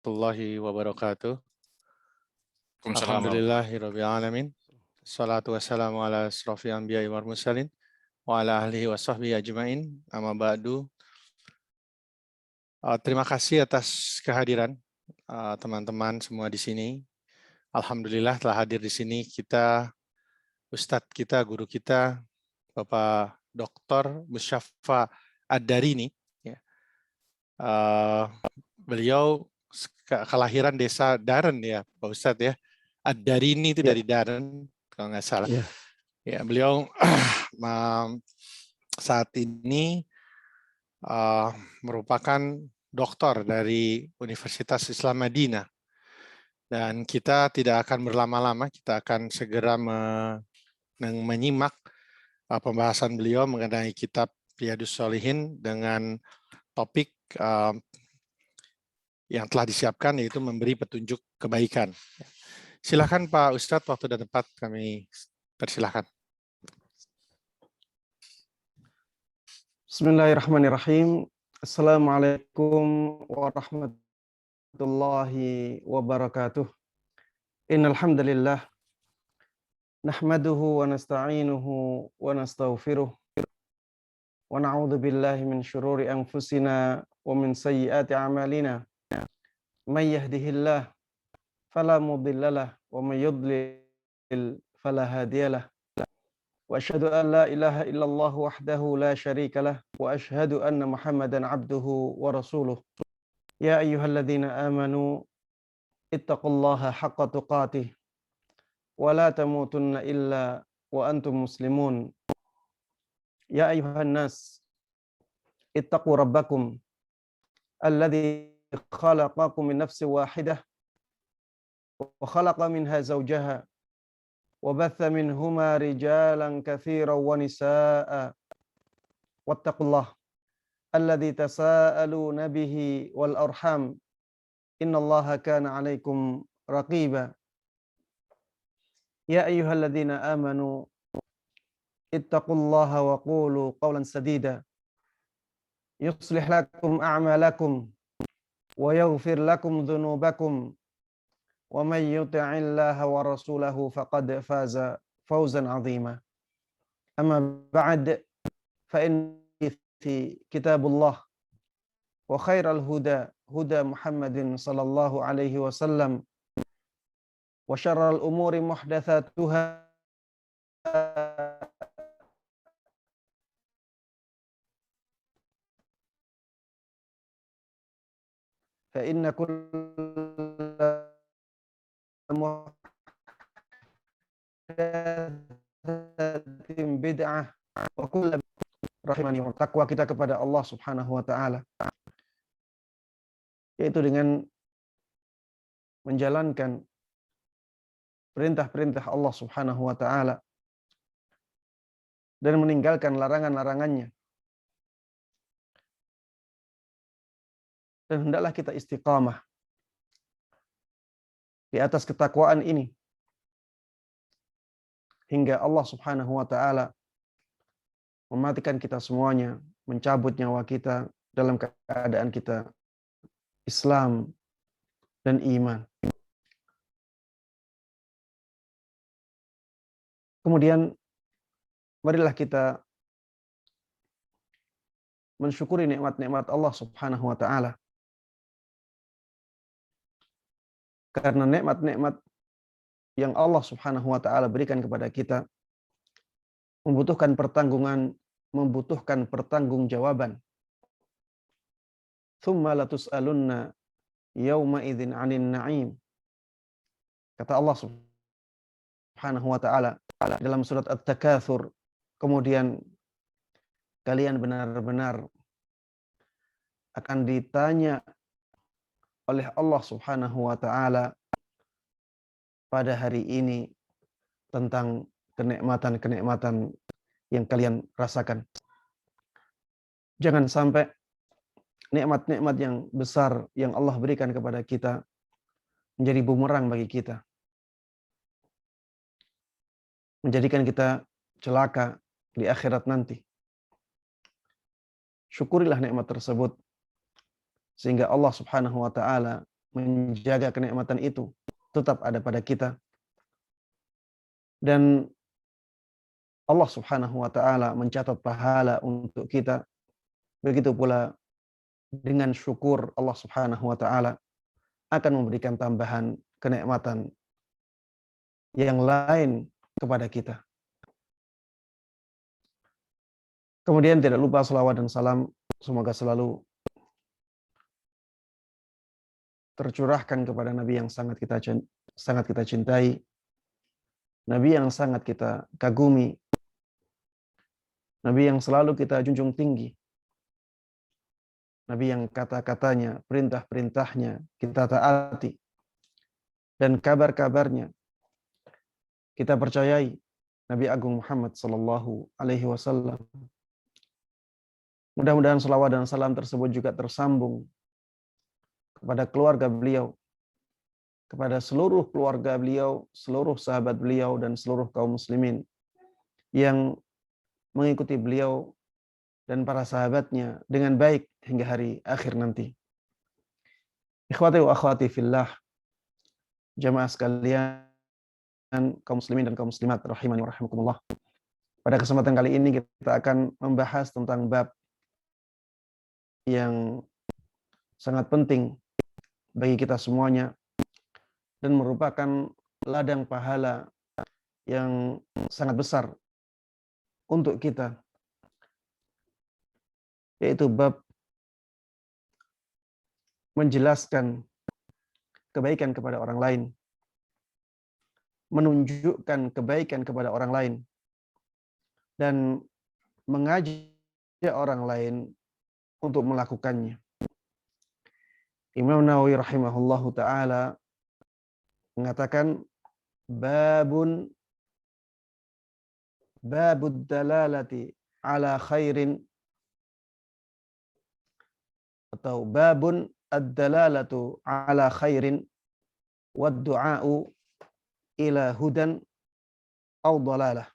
warahmatullahi wabarakatuh. Waalaikumsalam Alhamdulillahirabbil alamin. Salatu wassalamu ala asrofil anbiya'i wal mursalin wa ala alihi washabbihi ajmain. Amma ba'du. Terima kasih atas kehadiran teman-teman semua di sini. Alhamdulillah telah hadir di sini Ustadz kita, guru kita, Bapak Dr. Musyaffa Ad-Darini. Ya. Beliau kelahiran desa Daren ya Pak Ustadz ya. Ad-Darini itu dari Daren kalau nggak salah. Ya, beliau saat ini merupakan doktor dari Universitas Islam Madinah. Dan kita tidak akan berlama-lama, kita akan segera menyimak pembahasan beliau mengenai kitab Riyadhus Shalihin dengan topik yang telah disiapkan, yaitu memberi petunjuk kebaikan. Silakan Pak Ustadz, waktu dan tempat kami persilahkan. Bismillahirrahmanirrahim. Assalamualaikum warahmatullahi wabarakatuh. Innal hamdalillah nahmaduhu wa nasta'inuhu wa nastaghfiruh wa na'udzu billahi min syururi anfusina wa min sayyiati a'malina. May yahdihillah fala mudhillalah wa may yudlil fala hadiyalah. Wa asyhadu an la ilaha illallah wahdahu la syarikalah wa asyhadu anna Muhammadan abduhu wa rasuluh. Ya ayyuhalladzina amanu ittaqullaha haqqa tuqatih wa la tamutunna illa wa antum muslimun. Ya ayyuhan nas ittaqu rabbakum alladzi khalaqakum min nafsin wahidah wa khalaqa minha zawjaha wa batha minhuma rijalan katsiran wa nisaa'a wattaqullaha alladzi tasaaluna bihi wal arham innallaha kana 'alaikum raqiba. Ya ayyuhalladzina amanu ittaqullaha wa qulu qawlan sadida yuslih lakum a'malakum wa yaghfir lakum dhunubakum wa may yuti'illaha wa rasulahu faqad faza fawzan 'azima. Amma ba'd, fa inna fi kitabullah wa khairal huda huda Muhammadin sallallahu alaihi wasallam wa syarrul umuri muhdatsatuha fa inna kulla muhdatsatin bid'ah wa kullu rahimani wa taqwa kita kepada Allah Subhanahu wa taala, yaitu dengan menjalankan perintah-perintah Allah Subhanahu wa taala dan meninggalkan larangan-larangannya. Dan hendaklah kita istiqamah di atas ketakwaan ini hingga Allah Subhanahu wa taala mematikan kita semuanya, mencabut nyawa kita dalam keadaan kita Islam dan iman. Kemudian marilah kita mensyukuri nikmat-nikmat Allah Subhanahu wa taala. Karena nikmat-nikmat yang Allah Subhanahu wa taala berikan kepada kita membutuhkan pertanggungan, membutuhkan pertanggungjawaban. Tsumma latus'alunna yauma idzin 'anil na'im. Kata Allah Subhanahu wa taala dalam surat At-Takatsur, kemudian kalian benar-benar akan ditanya oleh Allah Subhanahu wa taala pada hari ini tentang kenikmatan-kenikmatan yang kalian rasakan. Jangan sampai nikmat-nikmat yang besar yang Allah berikan kepada kita menjadi bumerang bagi kita, menjadikan kita celaka di akhirat nanti. Syukurilah nikmat tersebut sehingga Allah Subhanahu wa taala menjaga kenikmatan itu tetap ada pada kita. Dan Allah Subhanahu wa taala mencatat pahala untuk kita. Begitu pula dengan syukur, Allah Subhanahu wa taala akan memberikan tambahan kenikmatan yang lain kepada kita. Kemudian tidak lupa salawat dan salam semoga selalu tercurahkan kepada Nabi yang sangat kita cintai, Nabi yang sangat kita kagumi, Nabi yang selalu kita junjung tinggi, Nabi yang kata-katanya, perintah-perintahnya kita taati, dan kabar-kabarnya kita percayai, Nabi Agung Muhammad sallallahu alaihi wasallam. Mudah-mudahan salawat dan salam tersebut juga tersambung kepada keluarga beliau, kepada seluruh keluarga beliau, seluruh sahabat beliau, dan seluruh kaum muslimin yang mengikuti beliau dan para sahabatnya dengan baik hingga hari akhir nanti. Ikhwati wa akhwati fillah, jamaah sekalian, kaum muslimin dan kaum muslimat rahimani wa rahimakumullah. Pada kesempatan kali ini kita akan membahas tentang bab yang sangat penting bagi kita semuanya dan merupakan ladang pahala yang sangat besar untuk kita, yaitu bab menjelaskan kebaikan kepada orang lain, menunjukkan kebaikan kepada orang lain, dan mengajak orang lain untuk melakukannya. Imam Nawawi rahimahullahu ta'ala mengatakan babud dalalati ala khairin, atau babun ad-dalalatu ala khairin wad du'a'u ila hudan aw dalalah.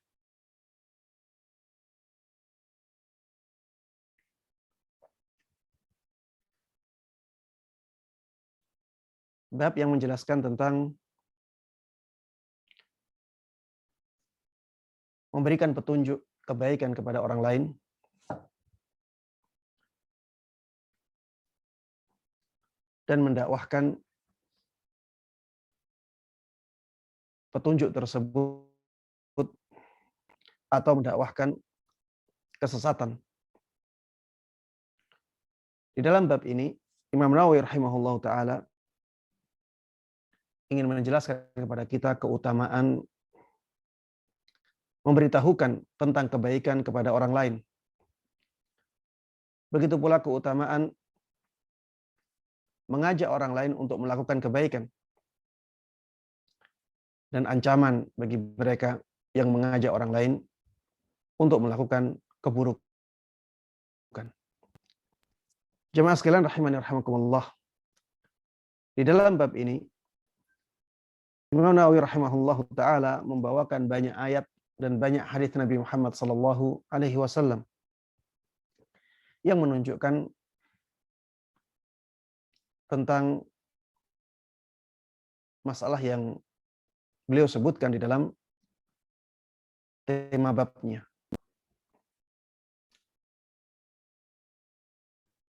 Bab yang menjelaskan tentang memberikan petunjuk kebaikan kepada orang lain dan mendakwahkan petunjuk tersebut atau mendakwahkan kesesatan. Di dalam bab ini, Imam Nawawi rahimahullahu ta'ala ingin menjelaskan kepada kita keutamaan memberitahukan tentang kebaikan kepada orang lain. Begitu pula keutamaan mengajak orang lain untuk melakukan kebaikan, dan ancaman bagi mereka yang mengajak orang lain untuk melakukan keburukan. Jemaah sekalian rahimani rahimakumullah, di dalam bab ini Imam Nawawi rahimahullahu ta'ala membawakan banyak ayat dan banyak hadis Nabi Muhammad sallallahu alaihi wasallam yang menunjukkan tentang masalah yang beliau sebutkan di dalam tema babnya.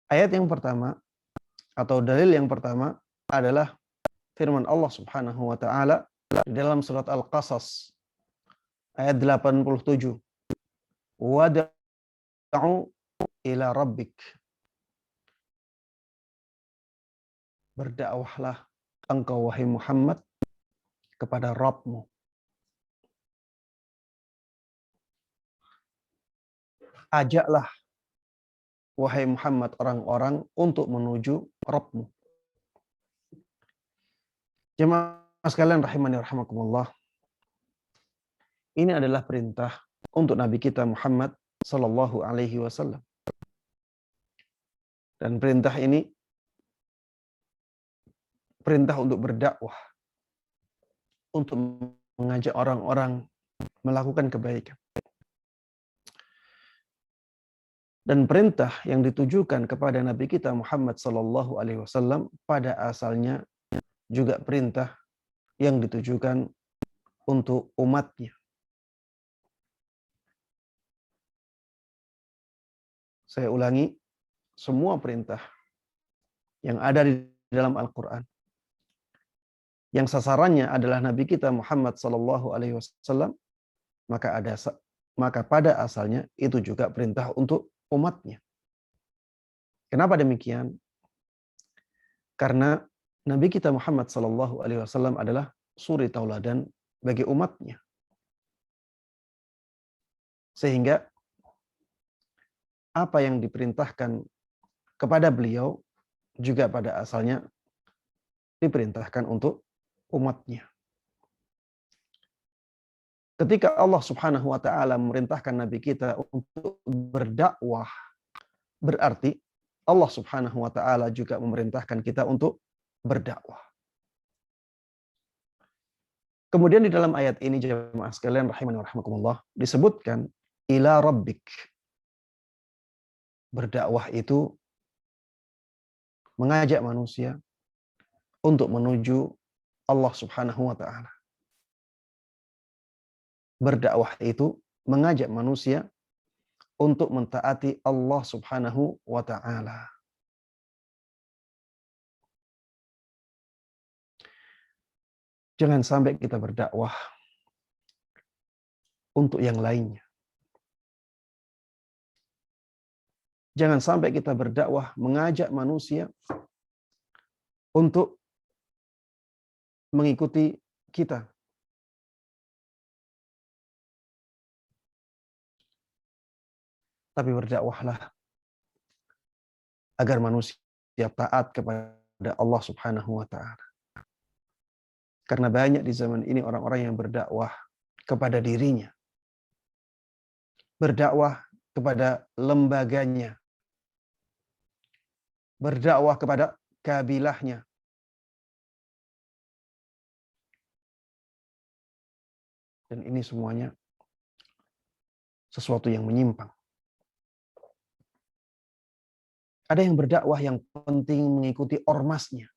Ayat yang pertama atau dalil yang pertama adalah firman Allah Subhanahu wa taala di dalam surat Al-Qasas ayat 87. Wad'u ila rabbik. Berdakwahlah engkau wahai Muhammad kepada Rabb-Mu. Ajaklah wahai Muhammad orang-orang untuk menuju Rabb-Mu. Jemaah sekalian rahimani rahimakumullah, ini adalah perintah untuk Nabi kita Muhammad sallallahu alaihi wasallam. Dan perintah ini perintah untuk berdakwah, untuk mengajak orang-orang melakukan kebaikan. Dan perintah yang ditujukan kepada Nabi kita Muhammad sallallahu alaihi wasallam pada asalnya juga perintah yang ditujukan untuk umatnya. Saya ulangi, semua perintah yang ada di dalam Al-Quran, yang sasarannya adalah Nabi kita Muhammad SAW, maka pada asalnya itu juga perintah untuk umatnya. Kenapa demikian? Karena Nabi kita Muhammad SAW adalah suri tauladan bagi umatnya. Sehingga apa yang diperintahkan kepada beliau juga pada asalnya diperintahkan untuk umatnya. Ketika Allah Subhanahu wa taala memerintahkan nabi kita untuk berdakwah, berarti Allah Subhanahu wa taala juga memerintahkan kita untuk berdakwah. Kemudian di dalam ayat ini jemaah sekalian rahimani wa rahimakumullah disebutkan ila rabbik. Berdakwah itu mengajak manusia untuk menuju Allah Subhanahu wa taala. Berdakwah itu mengajak manusia untuk mentaati Allah Subhanahu wa taala. Jangan sampai kita berdakwah untuk yang lainnya. Jangan sampai kita berdakwah mengajak manusia untuk mengikuti kita. Tapi berdakwahlah agar manusia taat kepada Allah Subhanahu wa taala. Karena banyak di zaman ini orang-orang yang berdakwah kepada dirinya. Berdakwah kepada lembaganya. Berdakwah kepada kabilahnya. Dan ini semuanya sesuatu yang menyimpang. Ada yang berdakwah yang penting mengikuti ormasnya.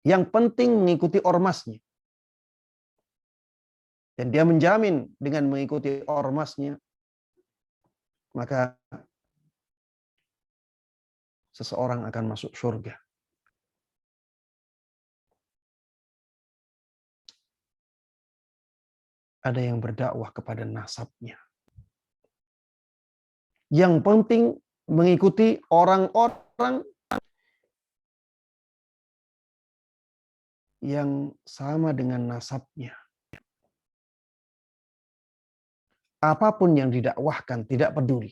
Yang penting mengikuti ormasnya. Dan dia menjamin dengan mengikuti ormasnya, maka seseorang akan masuk surga. Ada yang berdakwah kepada nasabnya. Yang penting mengikuti orang-orang yang sama dengan nasabnya. Apapun yang didakwahkan tidak peduli.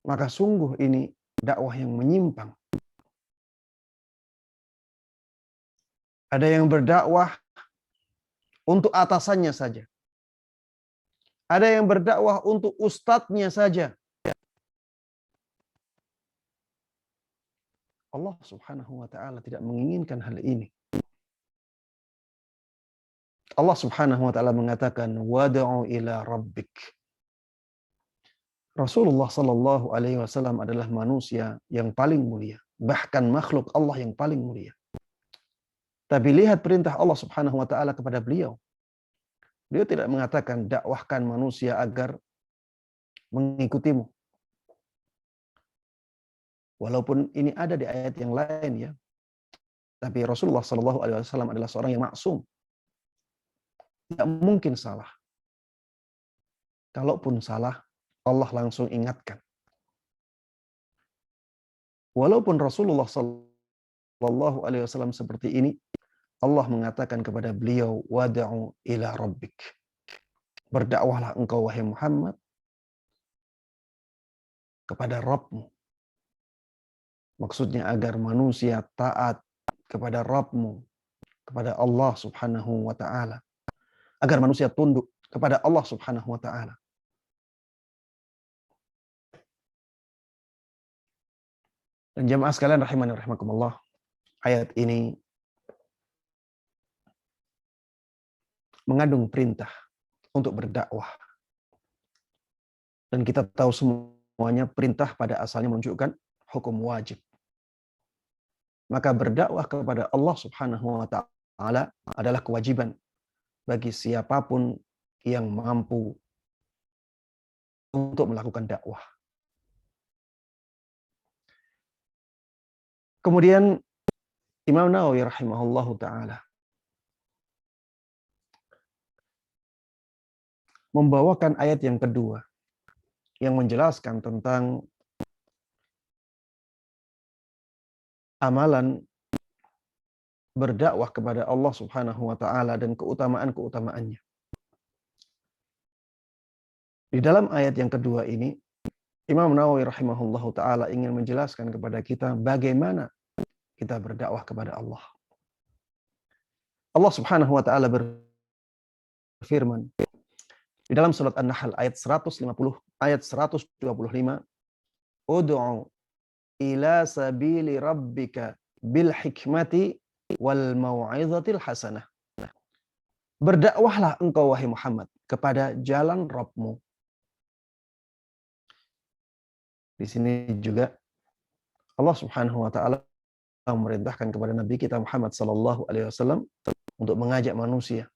Maka sungguh ini dakwah yang menyimpang. Ada yang berdakwah untuk atasannya saja. Ada yang berdakwah untuk ustadznya saja. Allah Subhanahu wa taala tidak menginginkan hal ini. Allah Subhanahu wa taala mengatakan wad'u ila rabbik. Rasulullah sallallahu alaihi wasallam adalah manusia yang paling mulia, bahkan makhluk Allah yang paling mulia. Tapi lihat perintah Allah Subhanahu wa taala kepada beliau. Beliau tidak mengatakan dakwahkan manusia agar mengikutimu. Walaupun ini ada di ayat yang lain ya. Tapi Rasulullah sallallahu alaihi wasallam adalah seorang yang maksum. Tidak mungkin salah. Kalaupun salah, Allah langsung ingatkan. Walaupun Rasulullah sallallahu alaihi wasallam seperti ini, Allah mengatakan kepada beliau, wad'u ila rabbik. Berdakwahlah engkau wahai Muhammad kepada Rabbmu. Maksudnya agar manusia taat kepada Rabbmu, kepada Allah Subhanahu wa taala. Agar manusia tunduk kepada Allah Subhanahu wa taala. Dan jemaah sekalian rahimani wa rahimakumullah, ayat ini mengandung perintah untuk berdakwah. Dan kita tahu semuanya perintah pada asalnya menunjukkan hukum wajib. maka berdakwah kepada Allah Subhanahu wa taala adalah kewajiban bagi siapapun yang mampu untuk melakukan dakwah. Kemudian Imam Nawawi rahimahullahu taala membawakan ayat yang kedua yang menjelaskan tentang amalan berdakwah kepada Allah Subhanahu wa taala dan keutamaan-keutamaannya. Di dalam ayat yang kedua ini, Imam Nawawi rahimahullahu taala ingin menjelaskan kepada kita bagaimana kita berdakwah kepada Allah. Allah Subhanahu wa taala berfirman di dalam surat An-Nahl ayat 150 ayat 125, "Ud'u ila sabili rabbika bil hikmati wal mau'izatil hasanah." Berdakwahlah engkau wahai Muhammad kepada jalan Rabb-mu. Di sini juga Allah Subhanahu wa taala memerintahkan kepada Nabi kita Muhammad sallallahu alaihi wasallam untuk mengajak manusia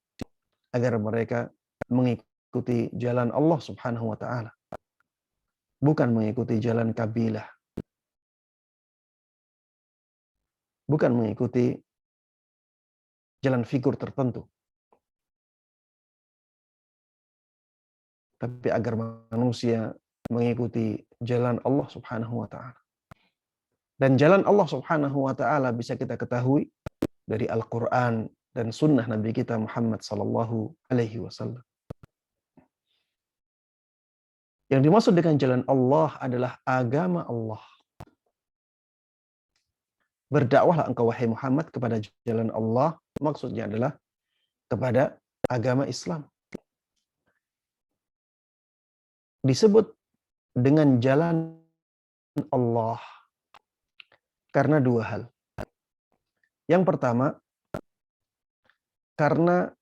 agar mereka mengikuti jalan Allah Subhanahu wa taala, bukan mengikuti jalan kabilah, bukan mengikuti jalan figur tertentu, tapi agar manusia mengikuti jalan Allah Subhanahu wa taala. Dan jalan Allah Subhanahu wa taala bisa kita ketahui dari Al-Qur'an dan sunnah Nabi kita Muhammad sallallahu alaihi wasallam. Yang dimaksud dengan jalan Allah adalah agama Allah. Berdakwahlah engkau wahai Muhammad kepada jalan Allah, maksudnya adalah kepada agama Islam. Disebut dengan jalan Allah karena dua hal. Yang pertama, karena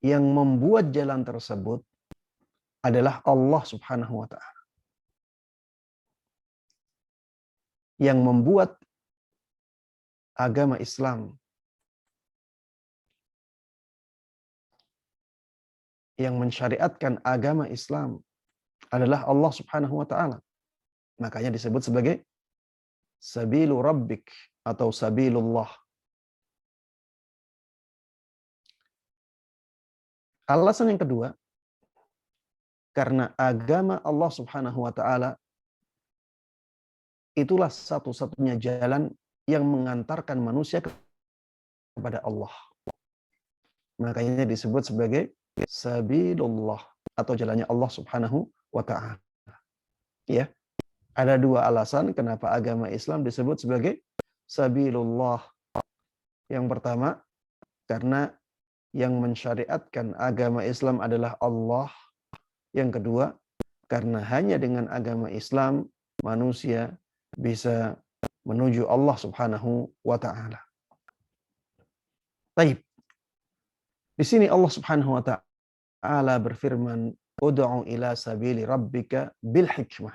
yang membuat jalan tersebut adalah Allah Subhanahu wa taala. Yang membuat agama Islam, yang mensyariatkan agama Islam adalah Allah Subhanahu wa taala. Makanya disebut sebagai sabilu rabbik atau sabilullah. Alasan yang kedua, karena agama Allah Subhanahu wa taala itulah satu-satunya jalan yang mengantarkan manusia kepada Allah. Makanya disebut sebagai sabilullah atau jalannya Allah Subhanahu wa taala. Ya. Ada dua alasan kenapa agama Islam disebut sebagai sabilullah. Yang pertama, karena yang mensyariatkan agama Islam adalah Allah. Yang kedua, karena hanya dengan agama Islam manusia bisa menuju Allah Subhanahu wa taala. Baik. Di sini Allah Subhanahu wa taala berfirman, "Ud'u ila sabili rabbika bil hikmah."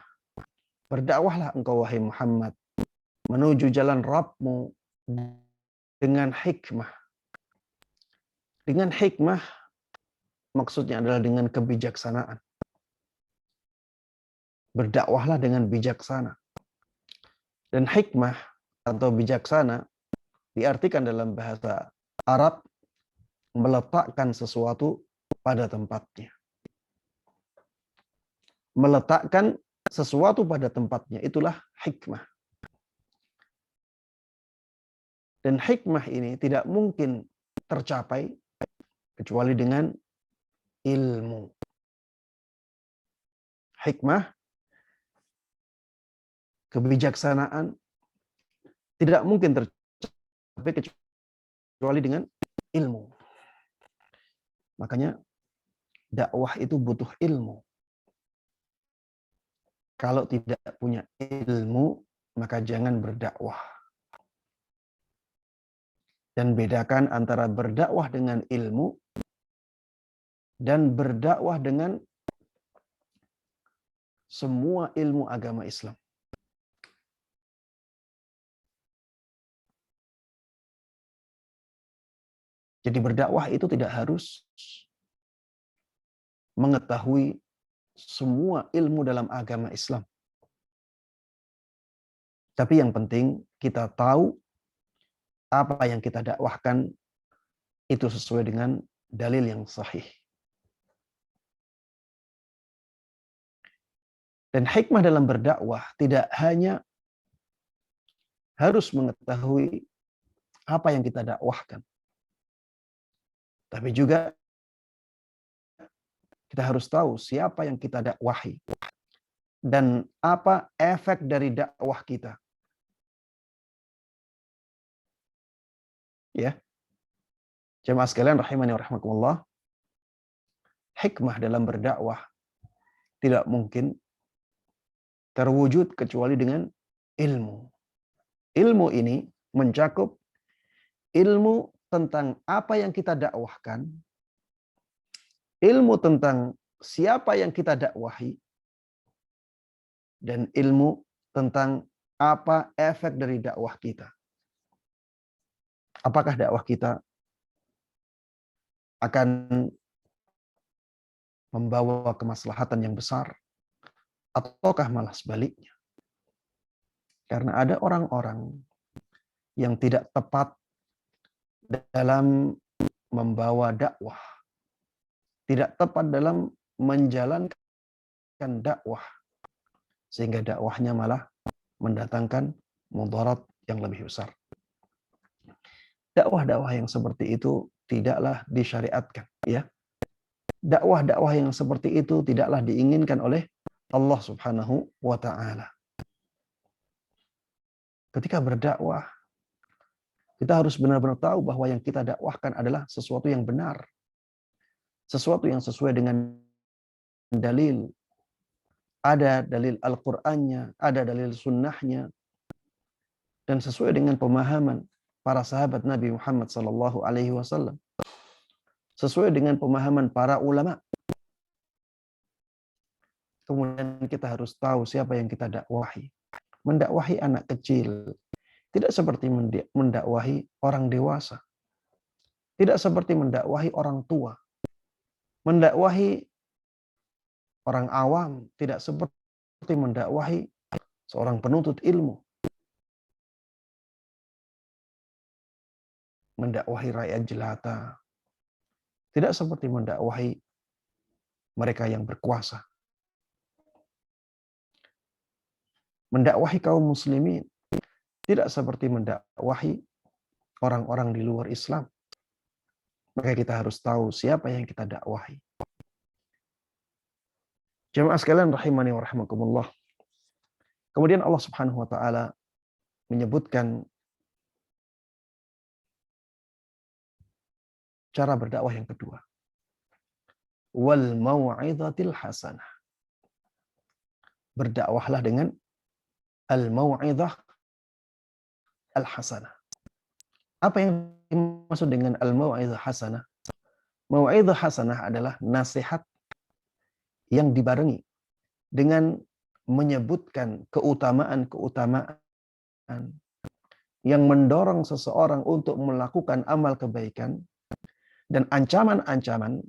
Berdakwahlah engkau wahai Muhammad menuju jalan Rabb-mu dengan hikmah. Dengan hikmah maksudnya adalah dengan kebijaksanaan. Berdakwahlah dengan bijaksana. Dan hikmah atau bijaksana diartikan dalam bahasa Arab meletakkan sesuatu pada tempatnya. Meletakkan sesuatu pada tempatnya, itulah hikmah. Dan hikmah ini tidak mungkin tercapai kecuali dengan ilmu. Hikmah, kebijaksanaan tidak mungkin tercapai kecuali dengan ilmu. Makanya dakwah itu butuh ilmu. Kalau tidak punya ilmu, maka jangan berdakwah. Dan bedakan antara berdakwah dengan ilmu dan berdakwah dengan semua ilmu agama Islam. Jadi berdakwah itu tidak harus mengetahui semua ilmu dalam agama Islam. Tapi yang penting kita tahu apa yang kita dakwahkan itu sesuai dengan dalil yang sahih. Dan hikmah dalam berdakwah tidak hanya harus mengetahui apa yang kita dakwahkan, tapi juga kita harus tahu siapa yang kita dakwahi dan apa efek dari dakwah kita. Ya, jemaah sekalian rahimani wa rahimakumullah, hikmah dalam berdakwah tidak mungkin terwujud kecuali dengan ilmu. Ilmu ini mencakup ilmu tentang apa yang kita dakwahkan, ilmu tentang siapa yang kita dakwahi, dan ilmu tentang apa efek dari dakwah kita. Apakah dakwah kita akan membawa kemaslahatan yang besar, ataukah malah sebaliknya? Karena ada orang-orang yang tidak tepat dalam membawa dakwah, tidak tepat dalam menjalankan dakwah, sehingga dakwahnya malah mendatangkan mudarat yang lebih besar. Dakwah-dakwah yang seperti itu tidaklah disyariatkan, ya. Dakwah-dakwah yang seperti itu tidaklah diinginkan oleh Allah Subhanahu wa taala. Ketika berdakwah, kita harus benar-benar tahu bahwa yang kita dakwahkan adalah sesuatu yang benar. Sesuatu yang sesuai dengan dalil. Ada dalil Al-Qur'annya, ada dalil sunnahnya, dan sesuai dengan pemahaman para sahabat Nabi Muhammad SAW. Sesuai dengan pemahaman para ulama. Kemudian kita harus tahu siapa yang kita dakwahi. Mendakwahi anak kecil tidak seperti mendakwahi orang dewasa. Tidak seperti mendakwahi orang tua. Mendakwahi orang awam tidak seperti mendakwahi seorang penuntut ilmu. Mendakwahi rakyat jelata tidak seperti mendakwahi mereka yang berkuasa. Mendakwahi kaum muslimin tidak seperti mendakwahi orang-orang di luar Islam. Maka kita harus tahu siapa yang kita dakwahi. Jemaah sekalian rahimani wa rahimakumullah. Kemudian Allah Subhanahu wa taala menyebutkan cara berdakwah yang kedua. Wal mau'izatil hasanah. Berdakwahlah dengan al-mau'izah al-hasanah. Apa yang dimaksud dengan al-mau'izah hasanah? Mau'izah hasanah adalah nasihat yang dibarengi dengan menyebutkan keutamaan-keutamaan yang mendorong seseorang untuk melakukan amal kebaikan dan ancaman-ancaman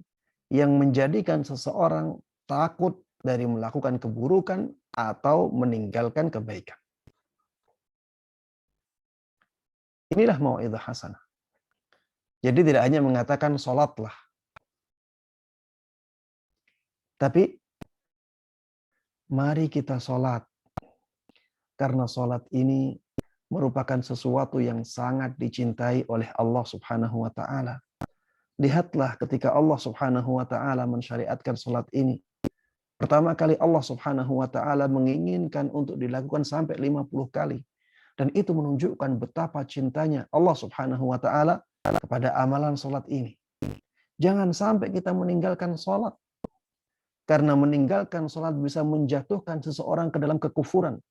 yang menjadikan seseorang takut dari melakukan keburukan atau meninggalkan kebaikan. Inilah mau'izah hasanah. Jadi tidak hanya mengatakan sholatlah, tapi mari kita sholat. Karena sholat ini merupakan sesuatu yang sangat dicintai oleh Allah Subhanahu wa ta'ala. Lihatlah ketika Allah Subhanahu wa ta'ala mensyariatkan sholat ini. Pertama kali Allah Subhanahu wa ta'ala menginginkan untuk dilakukan sampai 50 kali. Dan itu menunjukkan betapa cintanya Allah Subhanahu wa ta'ala kepada amalan sholat ini. Jangan sampai kita meninggalkan sholat. Karena meninggalkan sholat bisa menjatuhkan seseorang ke dalam kekufuran.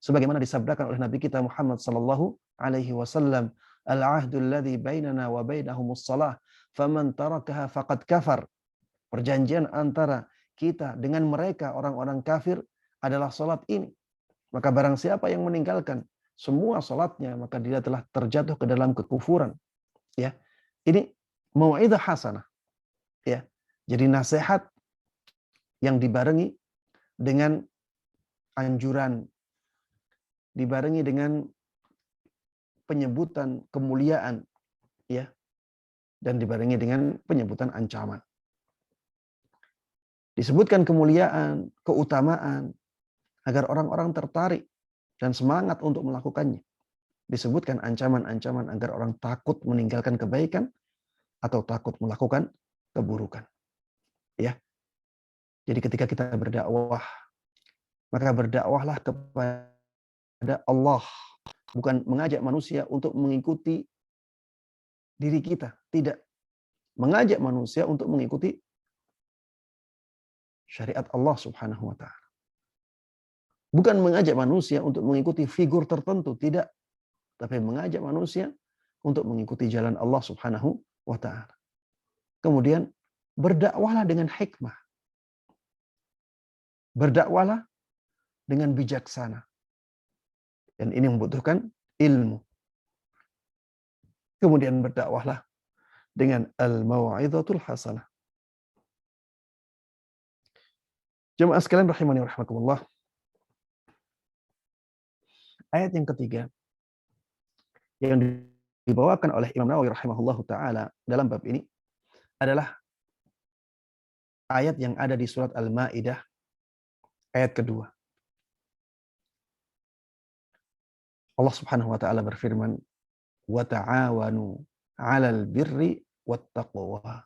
Sebagaimana disabdakan oleh Nabi kita Muhammad sallallahu alaihi wasallam, "Al-'ahdul ladzi bainana wa bainahumus shalah, faman tarakaha faqad kafar." Perjanjian antara kita dengan mereka orang-orang kafir adalah sholat ini. Maka barang siapa yang meninggalkan semua sholatnya, maka dia telah terjatuh ke dalam kekufuran. Ya, ini Mau'izah hasanah, ya. Jadi nasihat yang dibarengi dengan anjuran, dibarengi dengan penyebutan kemuliaan, ya, dan dibarengi dengan penyebutan ancaman. Disebutkan kemuliaan, keutamaan, agar orang-orang tertarik dan semangat untuk melakukannya. Disebutkan ancaman-ancaman agar orang takut meninggalkan kebaikan atau takut melakukan keburukan. Ya. Jadi ketika kita berdakwah, maka berdakwahlah kepada Allah, bukan mengajak manusia untuk mengikuti diri kita, tidak. Mengajak manusia untuk mengikuti syariat Allah Subhanahu wa taala. Bukan mengajak manusia untuk mengikuti figur tertentu, tidak. Tapi mengajak manusia untuk mengikuti jalan Allah Subhanahu wa taala. Kemudian berdakwahlah dengan hikmah. Berdakwahlah dengan bijaksana. Dan ini membutuhkan ilmu. Kemudian berdakwahlah dengan al-mau'izatul hasanah. Jemaah sekalian rahimani wa rahimakumullah. Ayat yang ketiga yang dibawakan oleh Imam Nawawi rahimahullahu taala dalam bab ini adalah ayat yang ada di surat Al-Maidah ayat kedua. Allah Subhanahu wa taala berfirman, "Wa ta'awanu 'alal birri wat taqwa."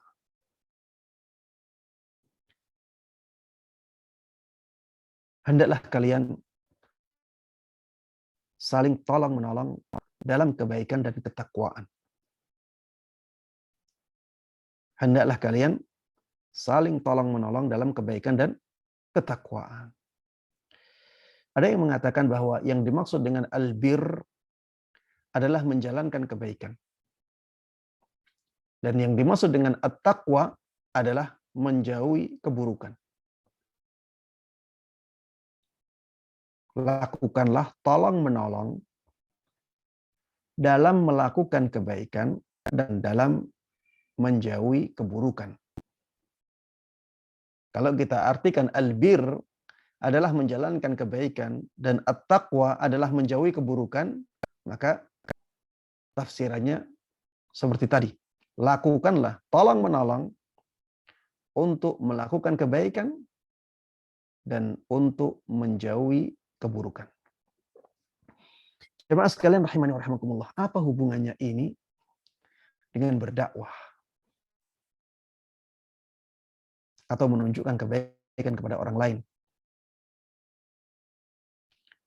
Hendaklah kalian saling tolong-menolong dalam kebaikan dan ketakwaan. Hendaklah kalian saling tolong-menolong dalam kebaikan dan ketakwaan. Ada yang mengatakan bahwa yang dimaksud dengan albir adalah menjalankan kebaikan. Dan yang dimaksud dengan at-taqwa adalah menjauhi keburukan. Lakukanlah tolong-menolong dalam melakukan kebaikan dan dalam menjauhi keburukan. Kalau kita artikan albir adalah menjalankan kebaikan dan at-taqwa adalah menjauhi keburukan, maka tafsirannya seperti tadi. Lakukanlah tolong-menolong untuk melakukan kebaikan dan untuk menjauhi keburukan. Jemaah sekalian rahimani wa rahimakumullah, apa hubungannya ini dengan berdakwah atau menunjukkan kebaikan kepada orang lain?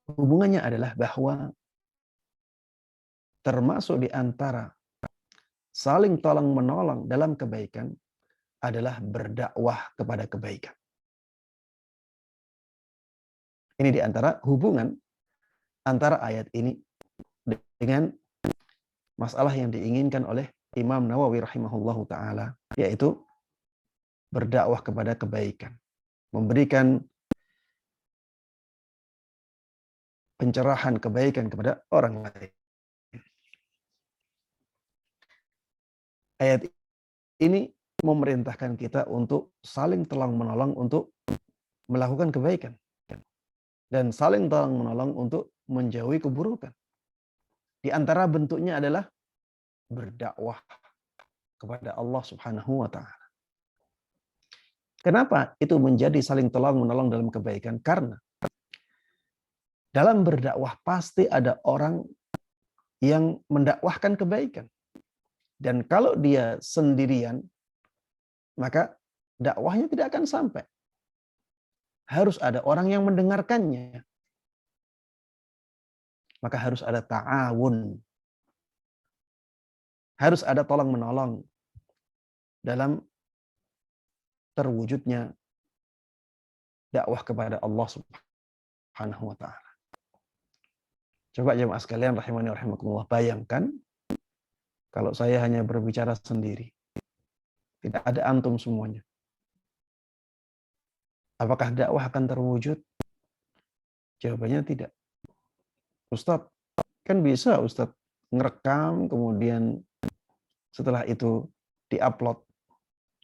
Hubungannya adalah bahwa termasuk di antara saling tolong-menolong dalam kebaikan adalah berdakwah kepada kebaikan. Ini di antara hubungan antara ayat ini dengan masalah yang diinginkan oleh Imam Nawawi rahimahullahu taala, yaitu berdakwah kepada kebaikan, memberikan pencerahan kebaikan kepada orang lain. Ayat ini memerintahkan kita untuk saling tolong-menolong untuk melakukan kebaikan dan saling tolong-menolong untuk menjauhi keburukan. Di antara bentuknya adalah berdakwah kepada Allah Subhanahu wa taala. Kenapa itu menjadi saling tolong-menolong dalam kebaikan? Karena dalam berdakwah pasti ada orang yang mendakwahkan kebaikan. Dan kalau dia sendirian, maka dakwahnya tidak akan sampai. Harus ada orang yang mendengarkannya. Maka harus ada ta'awun. Harus ada tolong-menolong dalam terwujudnya dakwah kepada Allah Subhanahu wa taala. Coba jemaah sekalian rahimani wa rahimakumullah, bayangkan kalau saya hanya berbicara sendiri. Tidak ada antum semuanya. Apakah dakwah akan terwujud? Jawabannya tidak. Ustadz, kan bisa Ustadz ngerekam, kemudian setelah itu diupload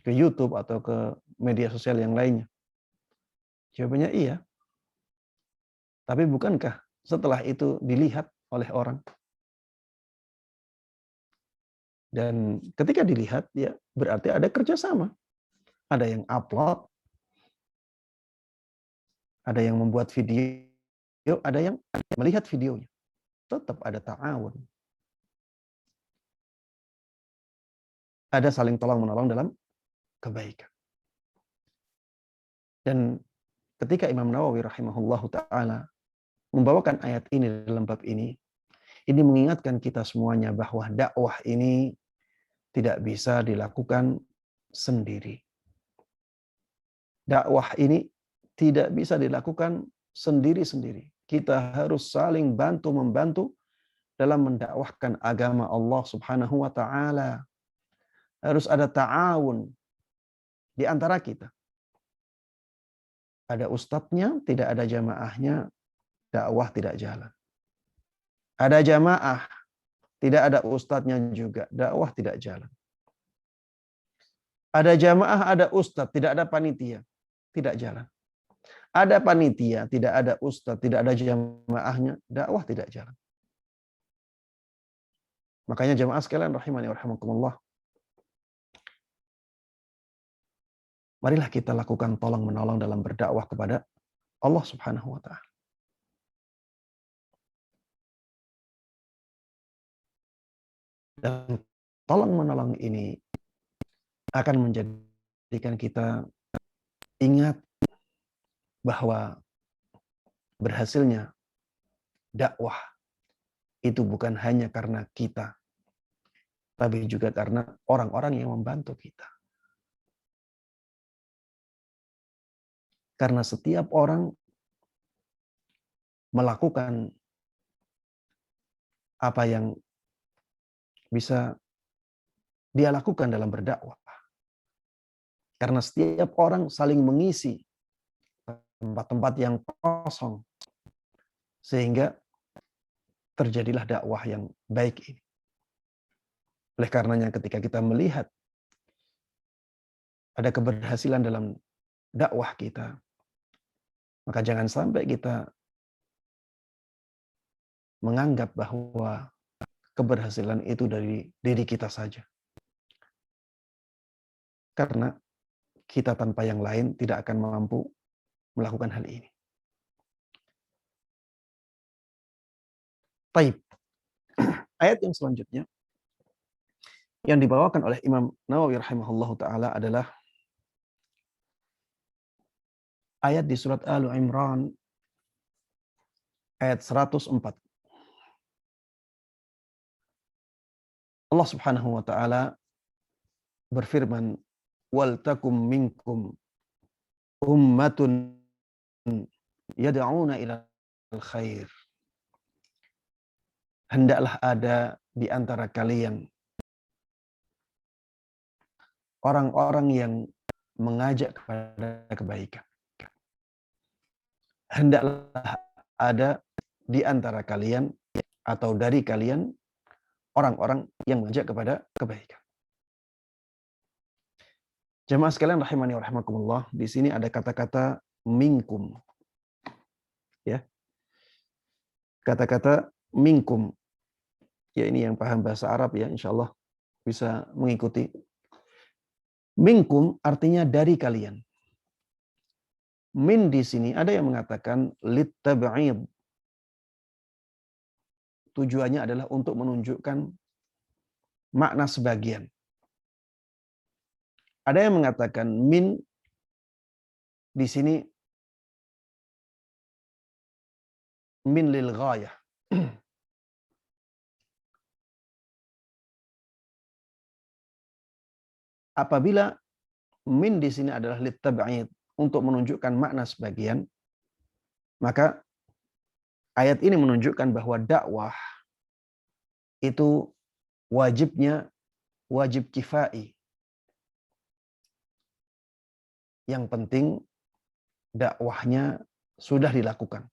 ke YouTube atau ke media sosial yang lainnya? Jawabannya iya. Tapi bukankah setelah itu dilihat oleh orang? Dan ketika dilihat, ya berarti ada kerjasama. Ada yang upload, ada yang membuat video, ada yang melihat videonya. Tetap ada ta'awun. Ada saling tolong-menolong dalam kebaikan. Dan ketika Imam Nawawi rahimahullahu ta'ala membawakan ayat ini dalam bab ini mengingatkan kita semuanya bahwa dakwah ini tidak bisa dilakukan sendiri. Dakwah ini tidak bisa dilakukan sendiri-sendiri. Kita harus saling bantu-membantu dalam mendakwahkan agama Allah Subhanahu wa taala. Harus ada ta'awun di antara kita. Ada ustadznya, tidak ada jamaahnya, dakwah tidak jalan. Ada jamaah, tidak ada ustadznya juga, dakwah tidak jalan. Ada jamaah, ada ustadz, tidak ada panitia, tidak jalan. Ada panitia, tidak ada ustadz, tidak ada jamaahnya, dakwah tidak jalan. Makanya jamaah sekalian rahimani wa rahimakumullah, marilah kita lakukan tolong-menolong dalam berdakwah kepada Allah Subhanahu wa taala. Dan tolong-menolong ini akan menjadikan kita ingat bahwa berhasilnya dakwah itu bukan hanya karena kita, tapi juga karena orang-orang yang membantu kita. Karena setiap orang melakukan apa yang bisa dia lakukan dalam berdakwah. Karena setiap orang saling mengisi tempat-tempat yang kosong. Sehingga terjadilah dakwah yang baik ini. Oleh karenanya ketika kita melihat ada keberhasilan dalam dakwah kita, maka jangan sampai kita menganggap bahwa keberhasilan itu dari diri kita saja. Karena kita tanpa yang lain tidak akan mampu melakukan hal ini. Taib. Ayat yang selanjutnya yang dibawakan oleh Imam Nawawi rahimahullahu taala adalah ayat di surat Al-Imran ayat 104. Allah Subhanahu wa taala berfirman, "Wal takum minkum ummatun yad'una ilal khair." Hendaklah ada di antara kalian orang-orang yang mengajak kepada kebaikan. Hendaklah ada di antara kalian atau dari kalian orang-orang yang mengajak kepada kebaikan. Jemaah sekalian rahimani wa rahimakumullah, di sini ada kata-kata minkum. Ya. Kata-kata minkum. Ya, ini yang paham bahasa Arab ya, insyaallah bisa mengikuti. Minkum artinya dari kalian. Min di sini ada yang mengatakan litab'id. Tujuannya adalah untuk menunjukkan makna sebagian. Ada yang mengatakan min di sini min lil ghayah. Apabila min di sini adalah litab'id, untuk menunjukkan makna sebagian, maka ayat ini menunjukkan bahwa dakwah itu wajibnya wajib kifai. Yang penting dakwahnya sudah dilakukan.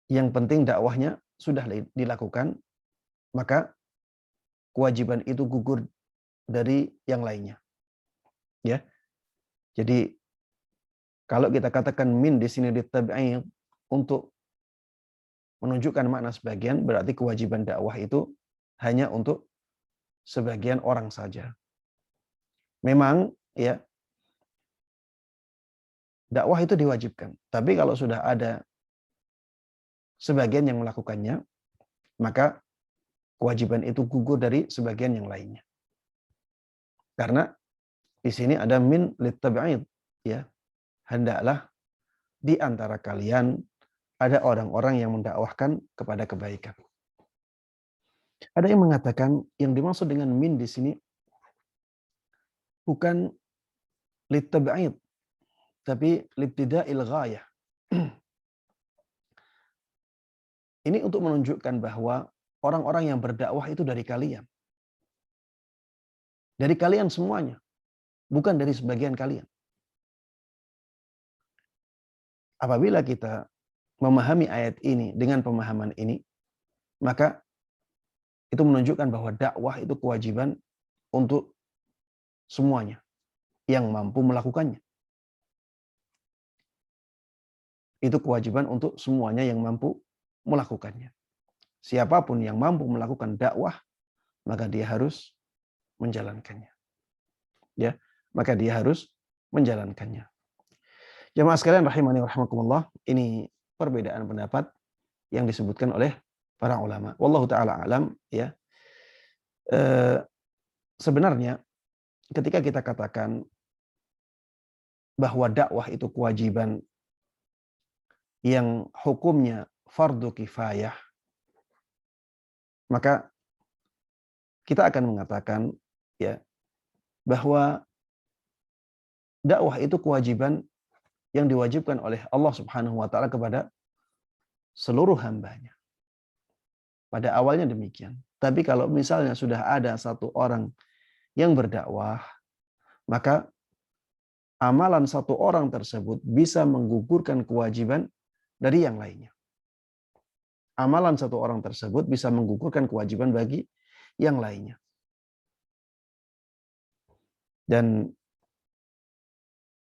Yang penting dakwahnya sudah dilakukan, maka kewajiban itu gugur dari yang lainnya. Ya. Jadi kalau kita katakan min di sini ditabi'in untuk menunjukkan makna sebagian, berarti kewajiban dakwah itu hanya untuk sebagian orang saja. Memang ya dakwah itu diwajibkan. Tapi kalau sudah ada sebagian yang melakukannya, maka kewajiban itu gugur dari sebagian yang lainnya. Karena di sini ada min littabi'id, ya. Hendaklah di antara kalian ada orang-orang yang mendakwahkan kepada kebaikan. Ada yang mengatakan yang dimaksud dengan min di sini bukan littabi'id, tapi libtida'il ghayah. Ini untuk menunjukkan bahwa orang-orang yang berdakwah itu dari kalian. Dari kalian semuanya. Bukan dari sebagian kalian. Apabila kita memahami ayat ini dengan pemahaman ini, maka itu menunjukkan bahwa dakwah itu kewajiban untuk semuanya yang mampu melakukannya. Itu kewajiban untuk semuanya yang mampu melakukannya. Siapapun yang mampu melakukan dakwah, maka dia harus menjalankannya. Ya, maka dia harus menjalankannya. Jamaah sekalian rahimani wa rahimakumullah, ini perbedaan pendapat yang disebutkan oleh para ulama. Wallahu taala alam, ya. Sebenarnya ketika kita katakan bahwa dakwah itu kewajiban yang hukumnya fardu kifayah, maka kita akan mengatakan ya bahwa dakwah itu kewajiban yang diwajibkan oleh Allah Subhanahu wa taala kepada seluruh hambanya. Pada awalnya demikian. Tapi kalau misalnya sudah ada satu orang yang berdakwah, maka amalan satu orang tersebut bisa menggugurkan kewajiban dari yang lainnya. Amalan satu orang tersebut bisa menggugurkan kewajiban bagi yang lainnya. Dan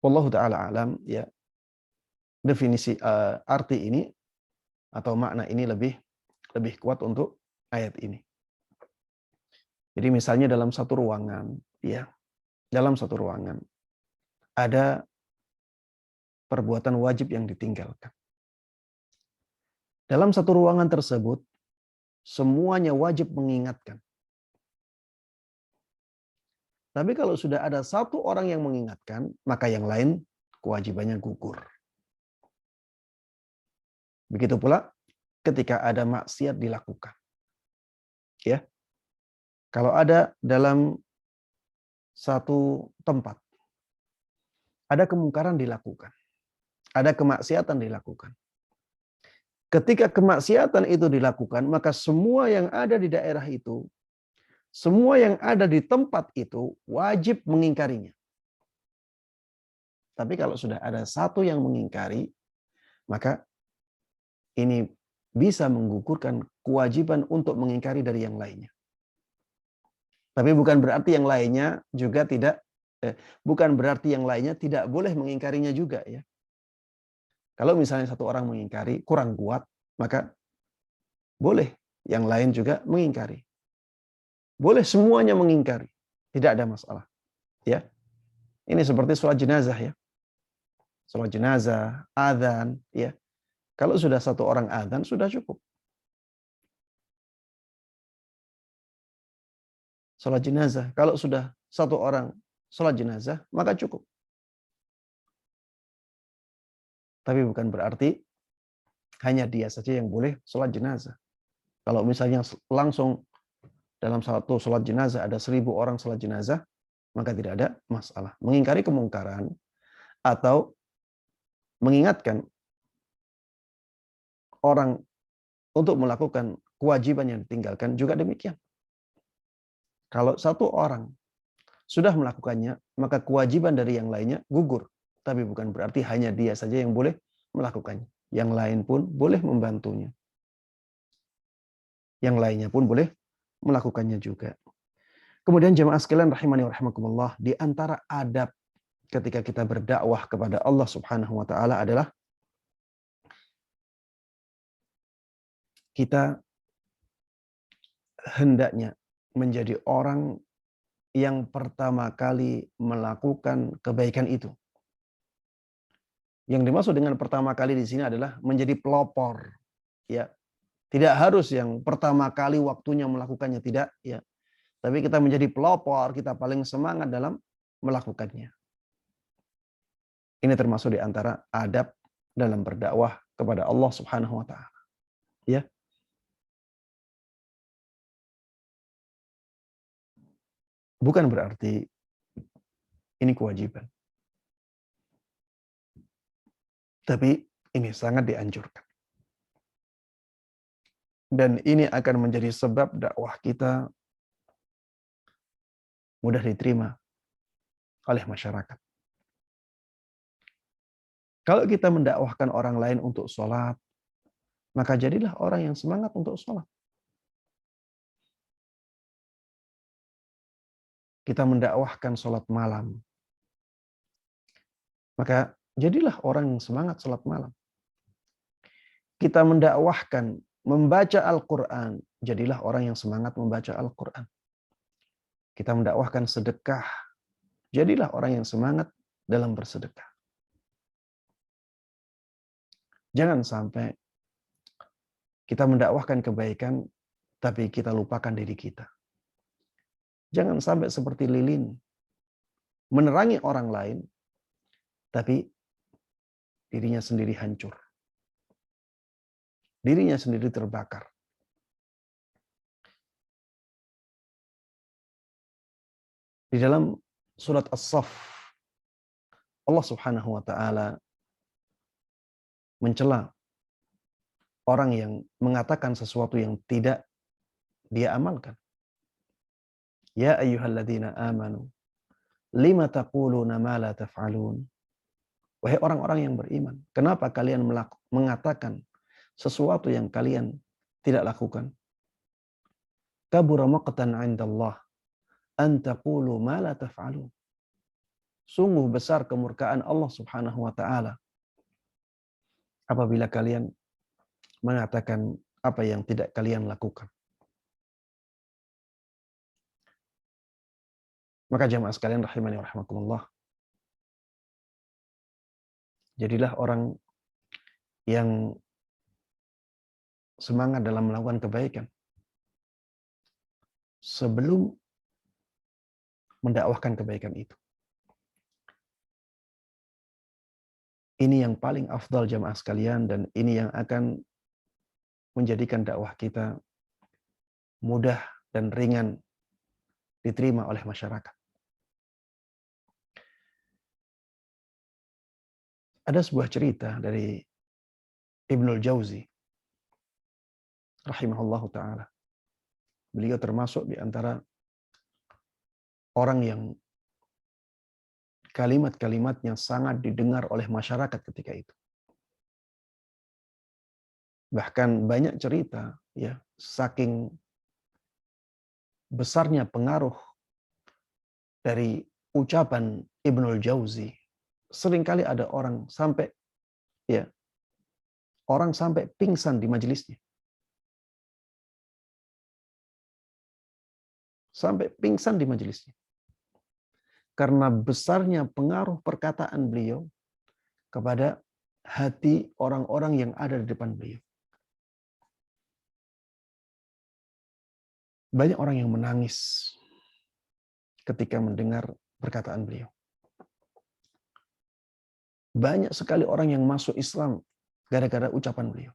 wallahu taala alam, ya, definisi arti ini atau makna ini lebih kuat untuk ayat ini. Jadi misalnya dalam satu ruangan, ya, dalam satu ruangan ada perbuatan wajib yang ditinggalkan. Dalam satu ruangan tersebut semuanya wajib mengingatkan. Tapi kalau sudah ada satu orang yang mengingatkan, maka yang lain kewajibannya gugur. Begitu pula ketika ada maksiat dilakukan. Ya. Kalau ada dalam satu tempat ada kemungkaran dilakukan, ada kemaksiatan dilakukan. Ketika kemaksiatan itu dilakukan, maka semua yang ada di daerah itu, semua yang ada di tempat itu wajib mengingkarinya. Tapi kalau sudah ada satu yang mengingkari, maka ini bisa menggugurkan kewajiban untuk mengingkari dari yang lainnya. Tapi bukan berarti yang lainnya juga tidak, bukan berarti yang lainnya tidak boleh mengingkarinya juga, ya. Kalau misalnya satu orang mengingkari kurang kuat, maka boleh yang lain juga mengingkari. Boleh semuanya mengingkari, tidak ada masalah. Ya, ini seperti sholat jenazah, ya. Sholat jenazah, adzan, ya. Kalau sudah satu orang adzan sudah cukup. Sholat jenazah, kalau sudah satu orang sholat jenazah maka cukup. Tapi bukan berarti hanya dia saja yang boleh sholat jenazah. Kalau misalnya langsung dalam satu sholat jenazah ada 1000 orang sholat jenazah, maka tidak ada masalah. Mengingkari kemungkaran atau mengingatkan orang untuk melakukan kewajiban yang ditinggalkan juga demikian. Kalau satu orang sudah melakukannya, maka kewajiban dari yang lainnya gugur. Tapi bukan berarti hanya dia saja yang boleh melakukannya. Yang lain pun boleh membantunya. Yang lainnya pun boleh melakukannya juga. Kemudian jemaah sekalian rahimani wa rahimakumullah, di antara adab ketika kita berdakwah kepada Allah Subhanahu wa taala adalah kita hendaknya menjadi orang yang pertama kali melakukan kebaikan itu. Yang dimaksud dengan pertama kali di sini adalah menjadi pelopor, ya. Tidak harus yang pertama kali waktunya melakukannya, tidak, ya. Tapi kita menjadi pelopor, kita paling semangat dalam melakukannya. Ini termasuk di antara adab dalam berdakwah kepada Allah Subhanahu wa taala. Ya. Bukan berarti ini kewajiban. Tapi ini sangat dianjurkan. Dan ini akan menjadi sebab dakwah kita mudah diterima oleh masyarakat. Kalau kita mendakwahkan orang lain untuk sholat, maka jadilah orang yang semangat untuk sholat. Kita mendakwahkan sholat malam, maka jadilah orang yang semangat sholat malam. Kita mendakwahkan membaca Al-Quran, jadilah orang yang semangat membaca Al-Quran. Kita mendakwahkan sedekah, jadilah orang yang semangat dalam bersedekah. Jangan sampai kita mendakwahkan kebaikan, tapi kita lupakan diri kita. Jangan sampai seperti lilin, menerangi orang lain, tapi dirinya sendiri hancur. Dirinya sendiri terbakar. Di dalam surat As-Saff, Allah Subhanahu wa taala mencela orang yang mengatakan sesuatu yang tidak dia amalkan. Ya ayyuhalladzina amanu, lima taquluna ma la taf'alun. Wahai orang-orang yang beriman, kenapa kalian mengatakan sesuatu yang kalian tidak lakukan? Kabura maqtan 'indallah an taqulu ma la taf'alun. Sungguh besar kemurkaan Allah Subhanahu wa taala apabila kalian mengatakan apa yang tidak kalian lakukan. Maka jamaah sekalian rahimani wa rahimakumullah, jadilah orang yang semangat dalam melakukan kebaikan sebelum mendakwahkan kebaikan itu. Ini yang paling afdal jamaah sekalian, dan ini yang akan menjadikan dakwah kita mudah dan ringan diterima oleh masyarakat. Ada sebuah cerita dari Ibnul Jauzi rahimahullahu ta'ala. Beliau termasuk di antara orang yang kalimat-kalimatnya sangat didengar oleh masyarakat ketika itu. Bahkan banyak cerita, ya, saking besarnya pengaruh dari ucapan Ibnul Jauzi, seringkali ada orang sampai pingsan di majelisnya. Sampai pingsan di majelisnya. Karena besarnya pengaruh perkataan beliau kepada hati orang-orang yang ada di depan beliau. Banyak orang yang menangis ketika mendengar perkataan beliau. Banyak sekali orang yang masuk Islam gara-gara ucapan beliau.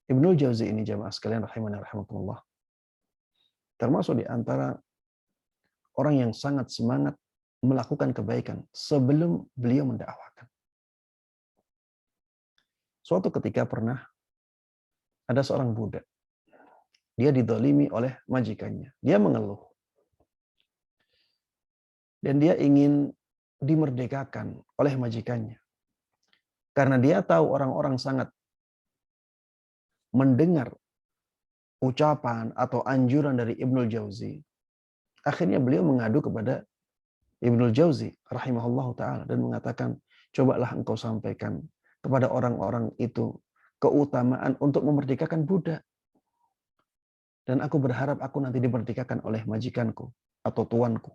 Ibnul Jauzi ini jamaah sekalian rahimani rahimakumullah, termasuk di antara orang yang sangat semangat melakukan kebaikan sebelum beliau mendakwakan. Suatu ketika pernah ada seorang budak. Dia didolimi oleh majikannya. Dia mengeluh. Dan dia ingin dimerdekakan oleh majikannya. Karena dia tahu orang-orang sangat mendengar ucapan atau anjuran dari Ibnul Jauzi, akhirnya beliau mengadu kepada Ibnul Jauzi rahimahullah ta'ala dan mengatakan, cobalah engkau sampaikan kepada orang-orang itu keutamaan untuk memerdekakan budak. Dan aku berharap aku nanti dimerdekakan oleh majikanku atau tuanku.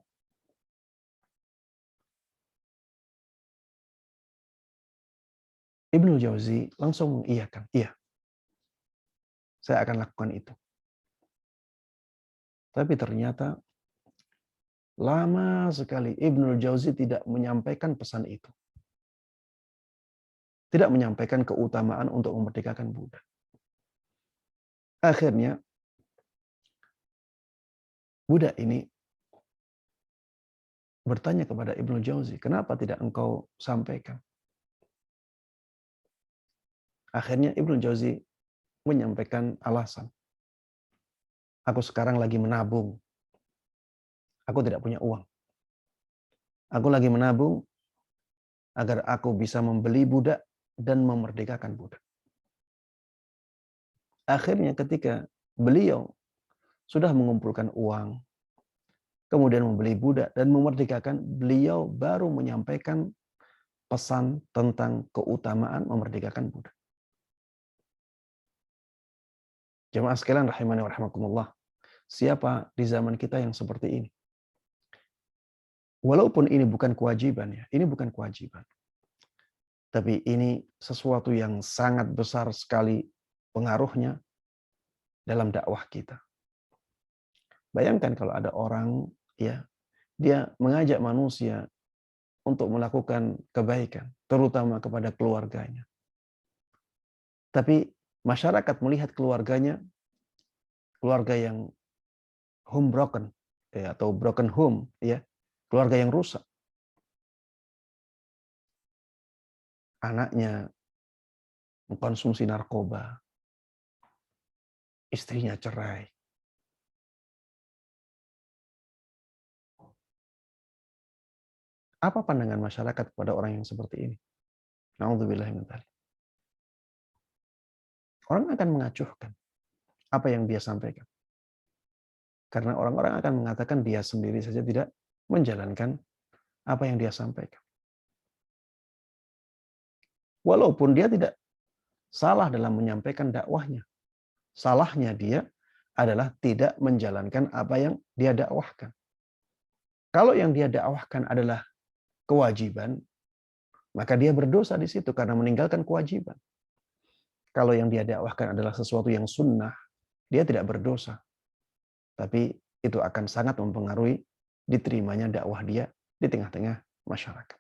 Ibnul Jauzi langsung mengiyakan, iya, saya akan lakukan itu. Tapi ternyata lama sekali Ibnul Jauzi tidak menyampaikan pesan itu. Tidak menyampaikan keutamaan untuk memerdekakan budak. Akhirnya budak ini bertanya kepada Ibnul Jauzi, kenapa tidak engkau sampaikan? Akhirnya Ibnul Jauzi menyampaikan alasan. Aku sekarang lagi menabung. Aku tidak punya uang. Aku lagi menabung agar aku bisa membeli budak dan memerdekakan budak. Akhirnya ketika beliau sudah mengumpulkan uang, kemudian membeli budak dan memerdekakan, beliau baru menyampaikan pesan tentang keutamaan memerdekakan budak. Jemaah sekalian rahimani wa rahimakumullah. Siapa di zaman kita yang seperti ini? Walaupun ini bukan kewajiban ya, ini bukan kewajiban. Tapi ini sesuatu yang sangat besar sekali pengaruhnya dalam dakwah kita. Bayangkan kalau ada orang ya, dia mengajak manusia untuk melakukan kebaikan, terutama kepada keluarganya. Tapi masyarakat melihat keluarganya, keluarga yang home broken ya, atau broken home ya, keluarga yang rusak. Anaknya mengkonsumsi narkoba, istrinya cerai. Apa pandangan masyarakat kepada orang yang seperti ini? Na'udzubillah min dzalik. Orang akan mengacuhkan apa yang dia sampaikan. Karena orang-orang akan mengatakan dia sendiri saja tidak menjalankan apa yang dia sampaikan. Walaupun dia tidak salah dalam menyampaikan dakwahnya. Salahnya dia adalah tidak menjalankan apa yang dia dakwahkan. Kalau yang dia dakwahkan adalah kewajiban, maka dia berdosa di situ karena meninggalkan kewajiban. Kalau yang dia dakwahkan adalah sesuatu yang sunnah, dia tidak berdosa. Tapi itu akan sangat mempengaruhi diterimanya dakwah dia di tengah-tengah masyarakat.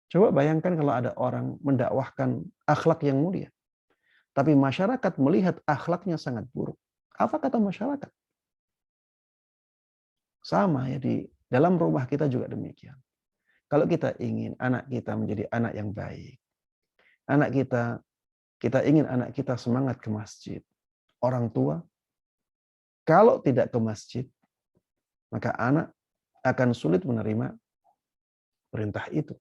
Coba bayangkan kalau ada orang mendakwahkan akhlak yang mulia, tapi masyarakat melihat akhlaknya sangat buruk. Apa kata masyarakat? Sama ya, di dalam rumah kita juga demikian. Kalau kita ingin anak kita menjadi anak yang baik, kita ingin anak kita semangat ke masjid. Orang tua, kalau tidak ke masjid, maka anak akan sulit menerima perintah itu.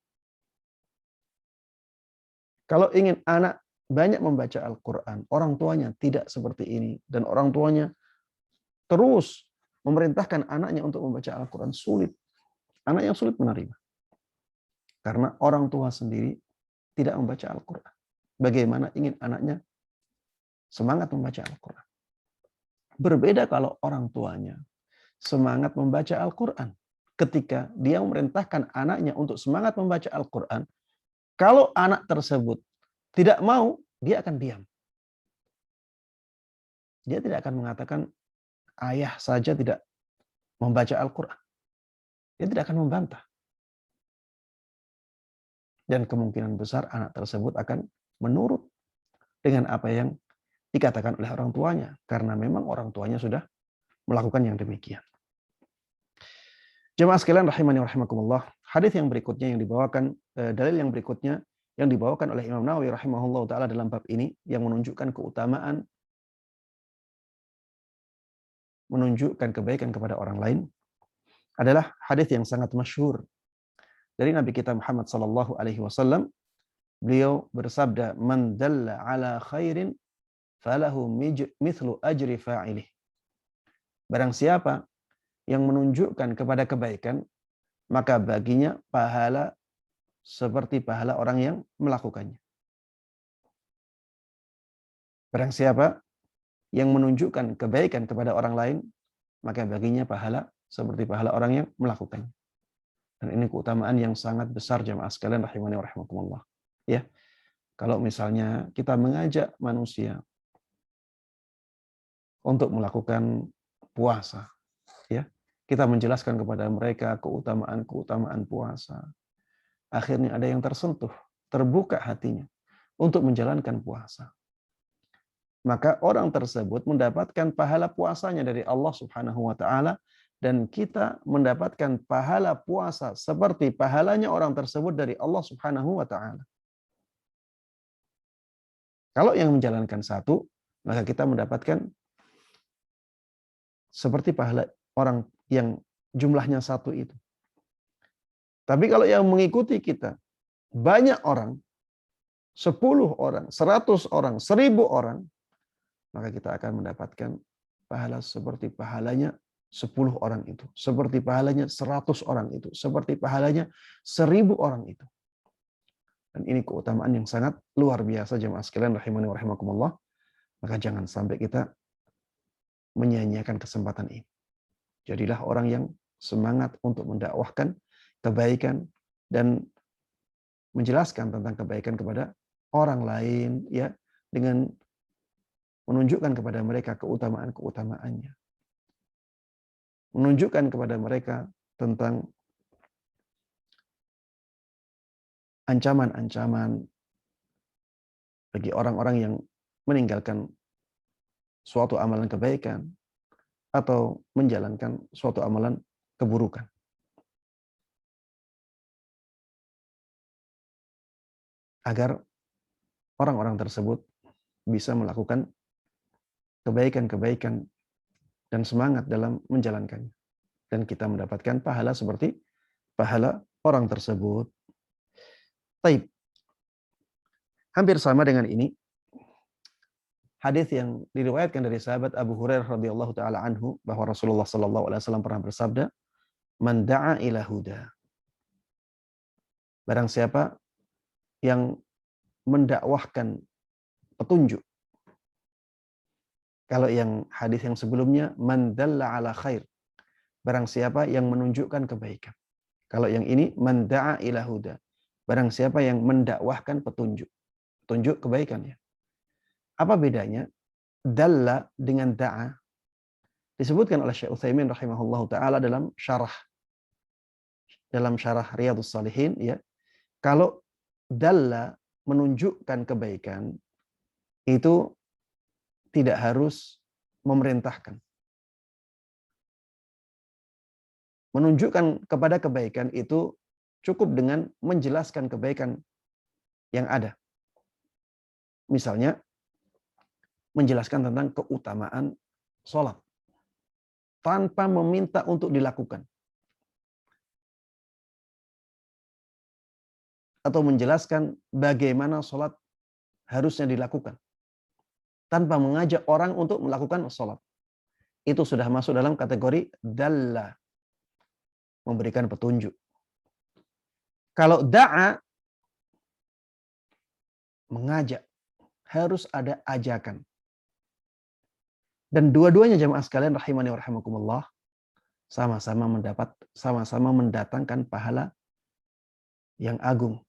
Kalau ingin anak banyak membaca Al-Quran, orang tuanya tidak seperti ini, dan orang tuanya terus memerintahkan anaknya untuk membaca Al-Quran, sulit. Anak yang sulit menerima. Karena orang tua sendiri tidak membaca Al-Quran. Bagaimana ingin anaknya semangat membaca Al-Quran? Berbeda kalau orang tuanya semangat membaca Al-Quran. Ketika dia memerintahkan anaknya untuk semangat membaca Al-Quran, kalau anak tersebut tidak mau, dia akan diam. Dia tidak akan mengatakan, ayah saja tidak membaca Al-Quran. Dia tidak akan membantah. Dan kemungkinan besar anak tersebut akan menurut dengan apa yang dikatakan oleh orang tuanya. Karena memang orang tuanya sudah melakukan yang demikian. Jemaah sekalian rahimani wa rahimakumullah. Hadis yang berikutnya yang dibawakan, dalil yang berikutnya yang dibawakan oleh Imam Nawawi rahimahullah ta'ala dalam bab ini, yang menunjukkan keutamaan, menunjukkan kebaikan kepada orang lain, adalah hadis yang sangat masyhur dari Nabi kita Muhammad sallallahu alaihi wasallam. Beliau bersabda, "Man dalla ala khairin falahu mithlu ajri fa'ilih. Barang siapa yang menunjukkan kepada kebaikan, maka baginya pahala seperti pahala orang yang melakukannya. Barang siapa yang menunjukkan kebaikan kepada orang lain, maka baginya pahala seperti pahala orang yang melakukannya. Dan ini keutamaan yang sangat besar jamaah sekalian rahimani wa rahimakumullah. Ya. Kalau misalnya kita mengajak manusia untuk melakukan puasa, ya. Kita menjelaskan kepada mereka keutamaan-keutamaan puasa. Akhirnya ada yang tersentuh, terbuka hatinya untuk menjalankan puasa. Maka orang tersebut mendapatkan pahala puasanya dari Allah Subhanahu wa taala, dan kita mendapatkan pahala puasa seperti pahalanya orang tersebut dari Allah Subhanahu wa taala. Kalau yang menjalankan satu, maka kita mendapatkan seperti pahala orang yang jumlahnya satu itu. Tapi kalau yang mengikuti kita banyak orang, 10 orang, 100 orang, 1000 orang, maka kita akan mendapatkan pahala seperti pahalanya 10 orang itu, seperti pahalanya 100 orang itu, seperti pahalanya 1000 orang itu. Dan ini keutamaan yang sangat luar biasa jemaah sekalian rahimani wa rahimakumullah. Maka jangan sampai kita menyia-nyiakan kesempatan ini. Jadilah orang yang semangat untuk mendakwahkan kebaikan dan menjelaskan tentang kebaikan kepada orang lain, ya, dengan menunjukkan kepada mereka keutamaan-keutamaannya. Menunjukkan kepada mereka tentang ancaman-ancaman bagi orang-orang yang meninggalkan suatu amalan kebaikan atau menjalankan suatu amalan keburukan. Agar orang-orang tersebut bisa melakukan kebaikan-kebaikan dan semangat dalam menjalankannya. Dan kita mendapatkan pahala seperti pahala orang tersebut. Taib. Hampir sama dengan ini, hadis yang diriwayatkan dari sahabat Abu Hurairah radhiyallahu taala anhu bahwa Rasulullah sallallahu alaihi wasallam pernah bersabda, "Man da'a ila huda." Barang siapa yang mendakwahkan petunjuk. Kalau yang hadis yang sebelumnya, man dalla ala khair. Barang siapa yang menunjukkan kebaikan. Kalau yang ini, man da'a ila huda. Barang siapa yang mendakwahkan petunjuk. Petunjuk kebaikan, ya. Apa bedanya? Dalla dengan da'a disebutkan oleh Syekh Utsaimin rahimahullahu taala dalam syarah Riyadhus Shalihin, ya. Kalau dalla menunjukkan kebaikan itu tidak harus memerintahkan. Menunjukkan kepada kebaikan itu cukup dengan menjelaskan kebaikan yang ada. Misalnya menjelaskan tentang keutamaan sholat tanpa meminta untuk dilakukan. Atau menjelaskan bagaimana sholat harusnya dilakukan tanpa mengajak orang untuk melakukan sholat. Itu sudah masuk dalam kategori dalla, memberikan petunjuk. Kalau da'a, mengajak, harus ada ajakan. Dan dua-duanya jamaah sekalian rahimani wa rahimakumullah sama-sama mendatangkan pahala yang agung.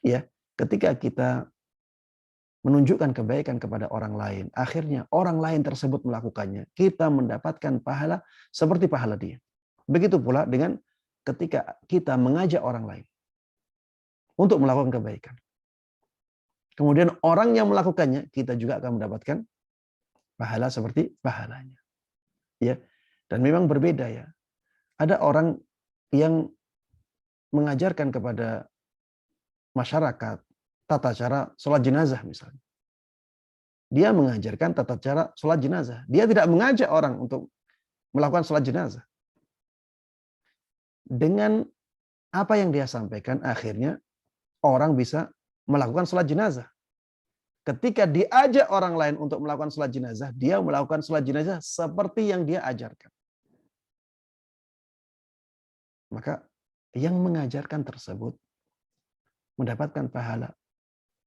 Ya, ketika kita menunjukkan kebaikan kepada orang lain, akhirnya orang lain tersebut melakukannya, kita mendapatkan pahala seperti pahala dia. Begitu pula dengan ketika kita mengajak orang lain untuk melakukan kebaikan. Kemudian orang yang melakukannya, kita juga akan mendapatkan pahala seperti pahalanya. Ya. Dan memang berbeda, ya. Ada orang yang mengajarkan kepada masyarakat tata cara sholat jenazah misalnya. Dia mengajarkan tata cara sholat jenazah. Dia tidak mengajak orang untuk melakukan sholat jenazah. Dengan apa yang dia sampaikan, akhirnya orang bisa melakukan sholat jenazah. ketika diajak orang lain untuk melakukan sholat jenazah, dia melakukan sholat jenazah seperti yang dia ajarkan. Maka yang mengajarkan tersebut mendapatkan pahala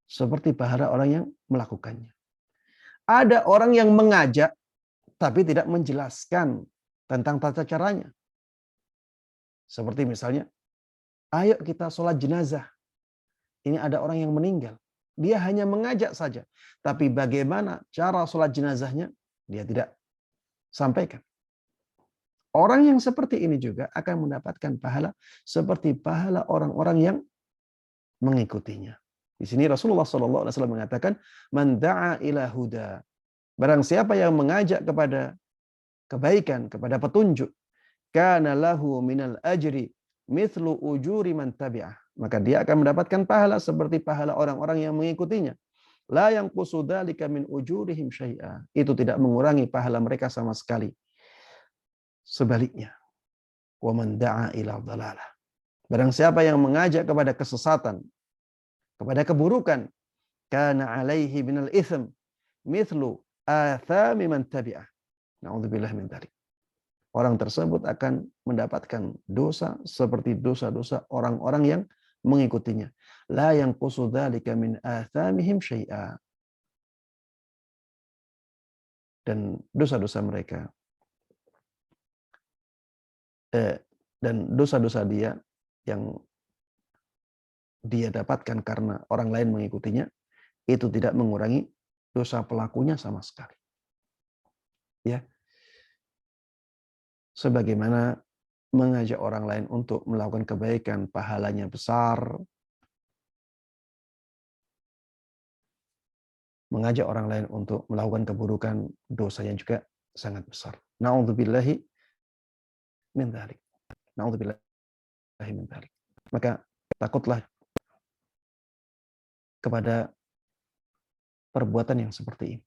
seperti pahala orang yang melakukannya. Ada orang yang mengajak tapi tidak menjelaskan tentang tata caranya. Seperti misalnya, ayo kita sholat jenazah. Ini ada orang yang meninggal. Dia hanya mengajak saja. Tapi bagaimana cara sholat jenazahnya, dia tidak sampaikan. Orang yang seperti ini juga akan mendapatkan pahala seperti pahala orang-orang yang mengikutinya. Di sini Rasulullah SAW mengatakan, "Man da'a ila huda." Barang siapa yang mengajak kepada kebaikan, kepada petunjuk, kana lahu minal ajri mithlu ujuri man tabi'ah. Maka dia akan mendapatkan pahala seperti pahala orang-orang yang mengikutinya. La yanqusu dzalika min ujurihim syai'a. Itu tidak mengurangi pahala mereka sama sekali. Sebaliknya, wa man da'a ila dhalalah. Barang siapa yang mengajak kepada kesesatan, kepada keburukan, kana alaihi minal itsm mithlu athami man tabi'ah. Na'udzubillah min dzalik. Orang tersebut akan mendapatkan dosa seperti dosa-dosa orang-orang yang mengikutinya. La yanqusu dzalika min athamihim syai'a. Dan dosa-dosa mereka dan dosa-dosa dia yang dia dapatkan karena orang lain mengikutinya, itu tidak mengurangi dosa pelakunya sama sekali. Ya. Sebagaimana mengajak orang lain untuk melakukan kebaikan, pahalanya besar. Mengajak orang lain untuk melakukan keburukan, dosanya juga sangat besar. Na'udzubillahi min dzalik. Na'udzubillahi min dzalik. Maka takutlah kepada perbuatan yang seperti ini.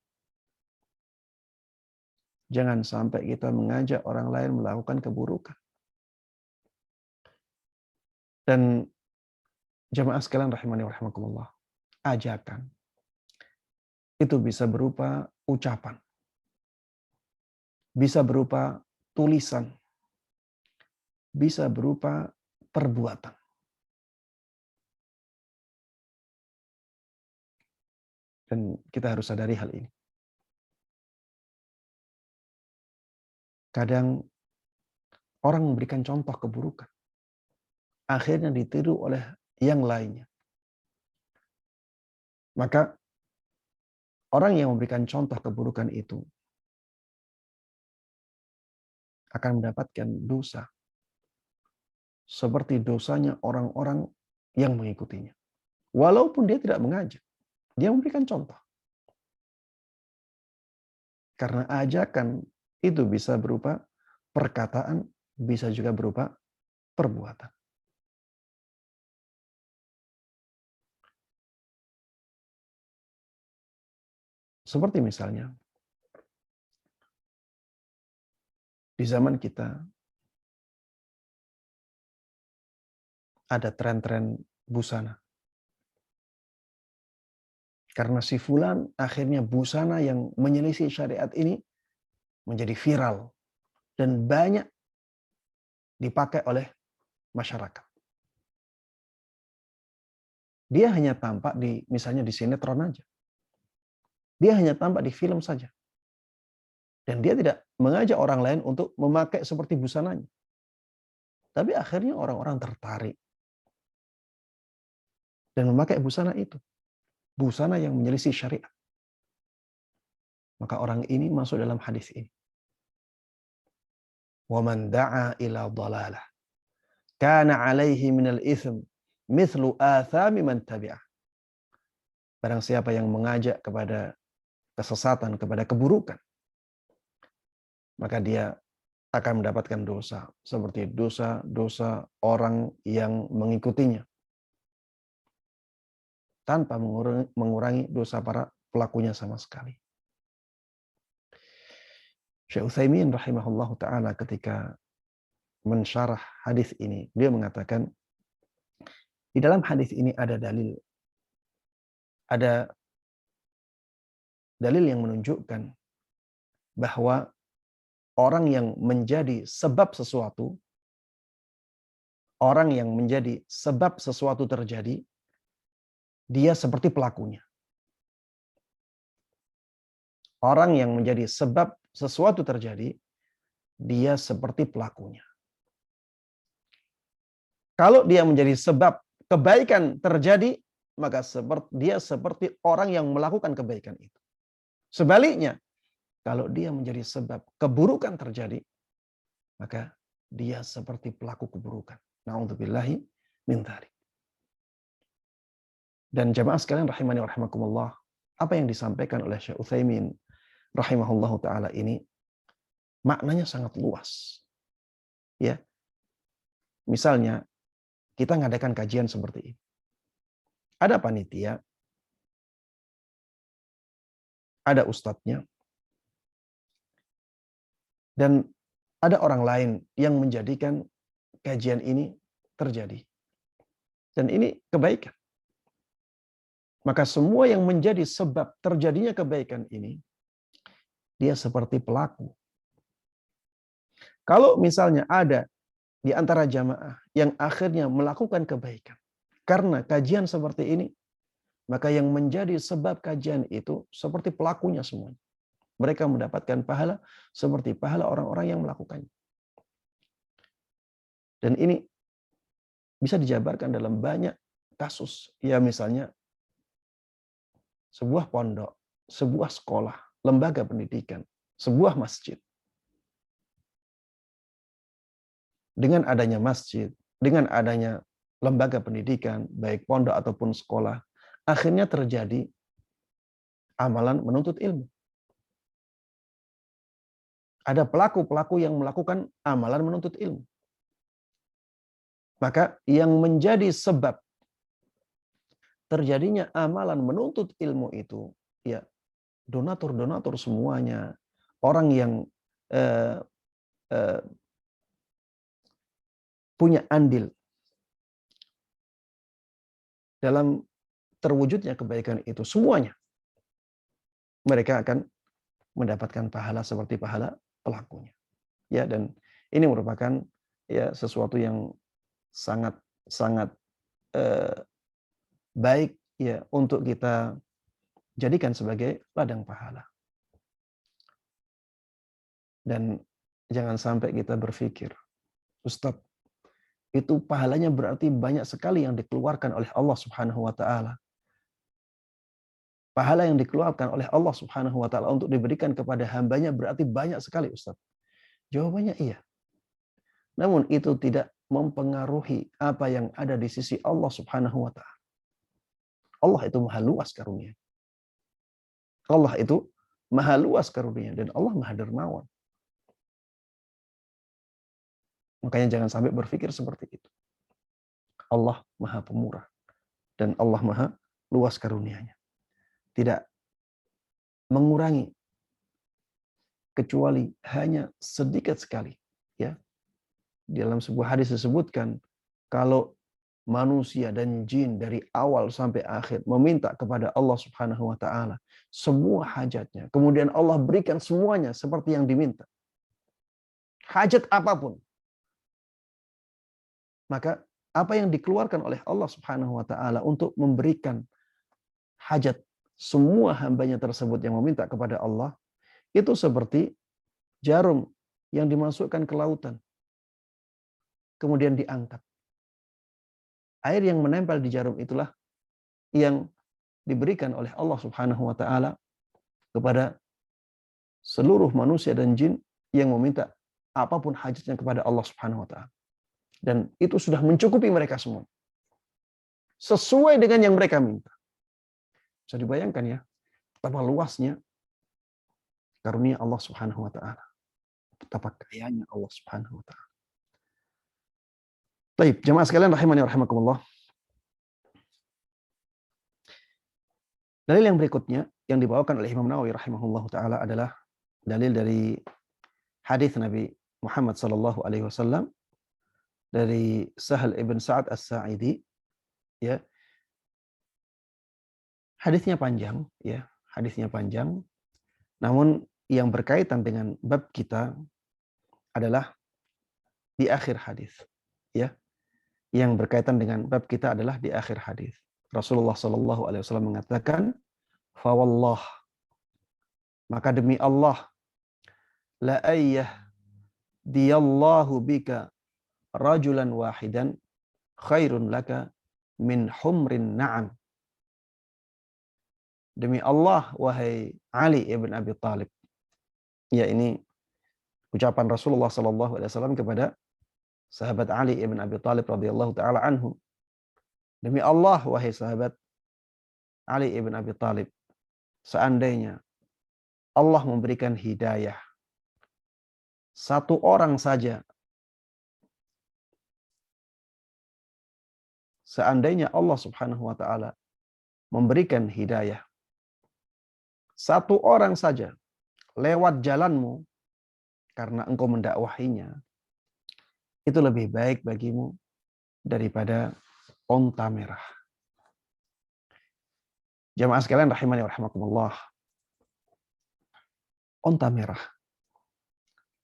Jangan sampai kita mengajak orang lain melakukan keburukan. Dan jamaah sekalian rahimani wa rahimakumullah, ajakan itu bisa berupa ucapan, bisa berupa tulisan, bisa berupa perbuatan. Dan kita harus sadari hal ini. Kadang orang memberikan contoh keburukan, akhirnya ditiru oleh yang lainnya. Maka orang yang memberikan contoh keburukan itu akan mendapatkan dosa seperti dosanya orang-orang yang mengikutinya. Walaupun dia tidak mengajak, dia memberikan contoh. Karena ajakan itu bisa berupa perkataan, bisa juga berupa perbuatan. Seperti misalnya, di zaman kita ada tren-tren busana. Karena si fulan akhirnya busana yang menyelisih syariat ini menjadi viral dan banyak dipakai oleh masyarakat. Dia hanya tampak misalnya di sinetron aja. Dia hanya tampak di film saja. Dan dia tidak mengajak orang lain untuk memakai seperti busananya. Tapi akhirnya orang-orang tertarik dan memakai busana itu. Busana yang menyelisih syariat. Maka orang ini masuk dalam hadis ini. وَمَنْ دَعَا إِلَى ضَلَالَةٍ كَانَ عَلَيْهِ مِنَ الْإِثْمِ مِثْلُ آثَامِ مَنْ تَبِعَهُ. Barang siapa yang mengajak kepada kesesatan, kepada keburukan, maka dia akan mendapatkan dosa seperti dosa-dosa orang yang mengikutinya, tanpa mengurangi dosa para pelakunya sama sekali. Syekh Utsaimin rahimahullahu taala ketika mensyarah hadis ini, dia mengatakan di dalam hadis ini ada dalil, ada dalil yang menunjukkan bahwa orang yang menjadi sebab sesuatu, orang yang menjadi sebab sesuatu terjadi, dia seperti pelakunya. Orang yang menjadi sebab sesuatu terjadi, dia seperti pelakunya. Kalau dia menjadi sebab kebaikan terjadi, maka dia seperti orang yang melakukan kebaikan itu. Sebaliknya, kalau dia menjadi sebab keburukan terjadi, maka dia seperti pelaku keburukan. Na'udzubillahi min dzalik. Dan jamaah sekalian rahimani wa rahimakumullah, apa yang disampaikan oleh Syekh Utsaimin rahimahullahu taala ini maknanya sangat luas. Ya. Misalnya kita ngadakan kajian seperti ini. Ada panitia, ada ustadznya, dan ada orang lain yang menjadikan kajian ini terjadi. Dan ini kebaikan. Maka semua yang menjadi sebab terjadinya kebaikan ini, dia seperti pelaku. Kalau misalnya ada di antara jamaah yang akhirnya melakukan kebaikan karena kajian seperti ini, maka yang menjadi sebab kajian itu seperti pelakunya semuanya. Mereka mendapatkan pahala seperti pahala orang-orang yang melakukannya. Dan ini bisa dijabarkan dalam banyak kasus. Ya misalnya sebuah pondok, sebuah sekolah, lembaga pendidikan, sebuah masjid. Dengan adanya masjid, dengan adanya lembaga pendidikan, baik pondok ataupun sekolah, akhirnya terjadi amalan menuntut ilmu. Ada pelaku-pelaku yang melakukan amalan menuntut ilmu. Maka yang menjadi sebab terjadinya amalan menuntut ilmu itu, ya donatur-donatur semuanya, orang yang punya andil dalam terwujudnya kebaikan itu, semuanya mereka akan mendapatkan pahala seperti pahala pelakunya. Ya, dan ini merupakan ya sesuatu yang sangat baik ya untuk kita jadikan sebagai ladang pahala. Dan jangan sampai kita berpikir, Ustadz, itu pahalanya berarti banyak sekali yang dikeluarkan oleh Allah Subhanahu wa taala. Pahala yang dikeluarkan oleh Allah Subhanahu wa taala untuk diberikan kepada hambanya berarti banyak sekali, Ustadz. Jawabannya iya. Namun itu tidak mempengaruhi apa yang ada di sisi Allah Subhanahu wa taala. Allah itu maha luas karunia. Allah itu maha luas karunia dan Allah maha dermawan. Makanya jangan sampai berpikir seperti itu. Allah maha pemurah dan Allah maha luas karunianya. Tidak mengurangi kecuali hanya sedikit sekali, ya. Dalam sebuah hadis disebutkan kalau manusia dan jin dari awal sampai akhir meminta kepada Allah Subhanahu wa taala semua hajatnya, kemudian Allah berikan semuanya seperti yang diminta. Hajat apapun. Maka apa yang dikeluarkan oleh Allah Subhanahu wa taala untuk memberikan hajat semua hambanya tersebut yang meminta kepada Allah, itu seperti jarum yang dimasukkan ke lautan, kemudian diangkat. Air yang menempel di jarum itulah yang diberikan oleh Allah Subhanahu wa taala kepada seluruh manusia dan jin yang meminta apapun hajatnya kepada Allah Subhanahu wa taala. Dan itu sudah mencukupi mereka semua. Sesuai dengan yang mereka minta. Bisa dibayangkan ya, betapa luasnya karunia Allah Subhanahu wa taala. Betapa kayanya Allah Subhanahu wa taala. Baik, jemaah sekalian rahimani wa rahimakumullah. Dalil yang berikutnya yang dibawakan oleh Imam Nawawi rahimahullahu taala adalah dalil dari hadis Nabi Muhammad sallallahu alaihi wasallam dari Sahal ibn Sa'ad As-Sa'idi, ya. Hadisnya panjang, ya. hadisnya panjang. Namun yang berkaitan dengan bab kita adalah di akhir hadis. Ya, yang berkaitan dengan bab kita adalah di akhir hadis. Rasulullah Shallallahu Alaihi Wasallam mengatakan, "Fawallah, maka demi Allah, la ayyah diyallahu bika rajulan wahidan khairun laka min humrin na'am." Demi Allah, wahai Ali ibn Abi Thalib. Ya, ini ucapan Rasulullah Shallallahu Alaihi Wasallam kepada sahabat Ali ibn Abi Thalib radhiyallahu taala anhu. Demi Allah, wahai sahabat Ali ibn Abi Thalib, seandainya Allah memberikan hidayah satu orang saja, seandainya Allah Subhanahu wa taala memberikan hidayah satu orang saja lewat jalanmu karena engkau mendakwahinya, itu lebih baik bagimu daripada onta merah. Jamaah sekalian rahimani wa rahimakumullah. Onta merah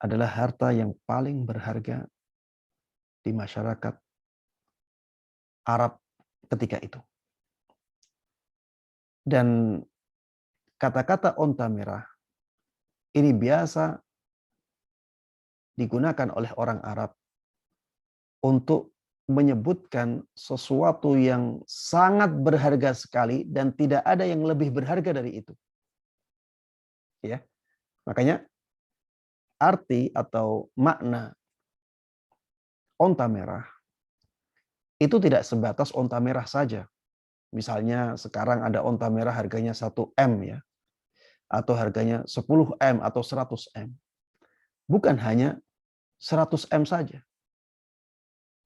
adalah harta yang paling berharga di masyarakat Arab ketika itu. Dan kata-kata onta merah ini biasa digunakan oleh orang Arab untuk menyebutkan sesuatu yang sangat berharga sekali dan tidak ada yang lebih berharga dari itu. Ya. Makanya arti atau makna onta merah itu tidak sebatas onta merah saja. Misalnya sekarang ada onta merah harganya 1M ya. Atau harganya 10M atau 100M. Bukan hanya 100M saja.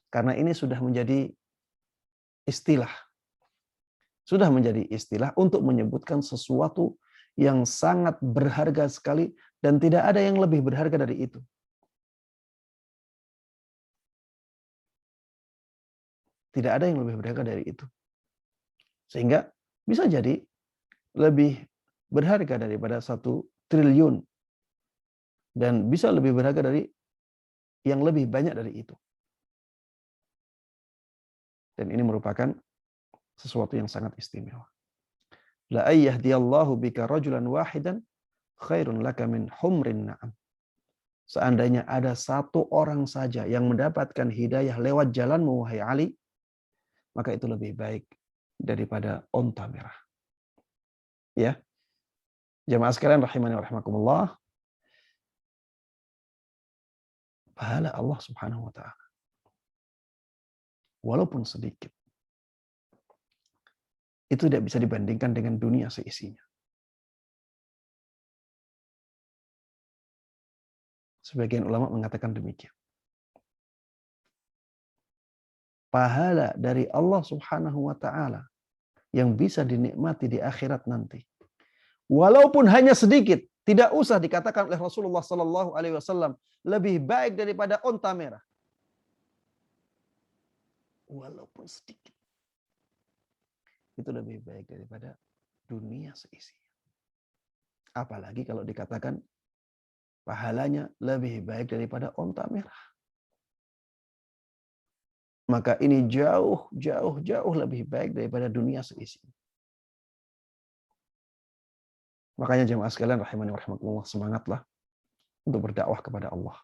Karena ini sudah menjadi istilah. Sudah menjadi istilah untuk menyebutkan sesuatu yang sangat berharga sekali dan tidak ada yang lebih berharga dari itu. Tidak ada yang lebih berharga dari itu. Sehingga bisa jadi lebih berharga daripada 1 triliun. Dan bisa lebih berharga dari yang lebih banyak dari itu. Dan ini merupakan sesuatu yang sangat istimewa. La ayyahdiyallahu bika rajulan wahidan khairun laka min humrin na'am. Seandainya ada satu orang saja yang mendapatkan hidayah lewat jalanmu, wahai Ali, maka itu lebih baik daripada onta merah. Ya. Jamaah sekalian rahimani wa rahimakumullah. Pahala Allah Subhanahu wa taala walaupun sedikit itu tidak bisa dibandingkan dengan dunia seisinya. Sebagian ulama mengatakan demikian. Pahala dari Allah Subhanahu wa taala yang bisa dinikmati di akhirat nanti, walaupun hanya sedikit, tidak usah dikatakan oleh Rasulullah sallallahu alaihi wasallam lebih baik daripada onta merah. Walaupun sedikit. Itu lebih baik daripada dunia seisinya. Apalagi kalau dikatakan pahalanya lebih baik daripada onta merah. Maka ini jauh lebih baik daripada dunia seisinya. Makanya jemaah sekalian rahimani wa rahimakumullah, semangatlah untuk berdakwah kepada Allah.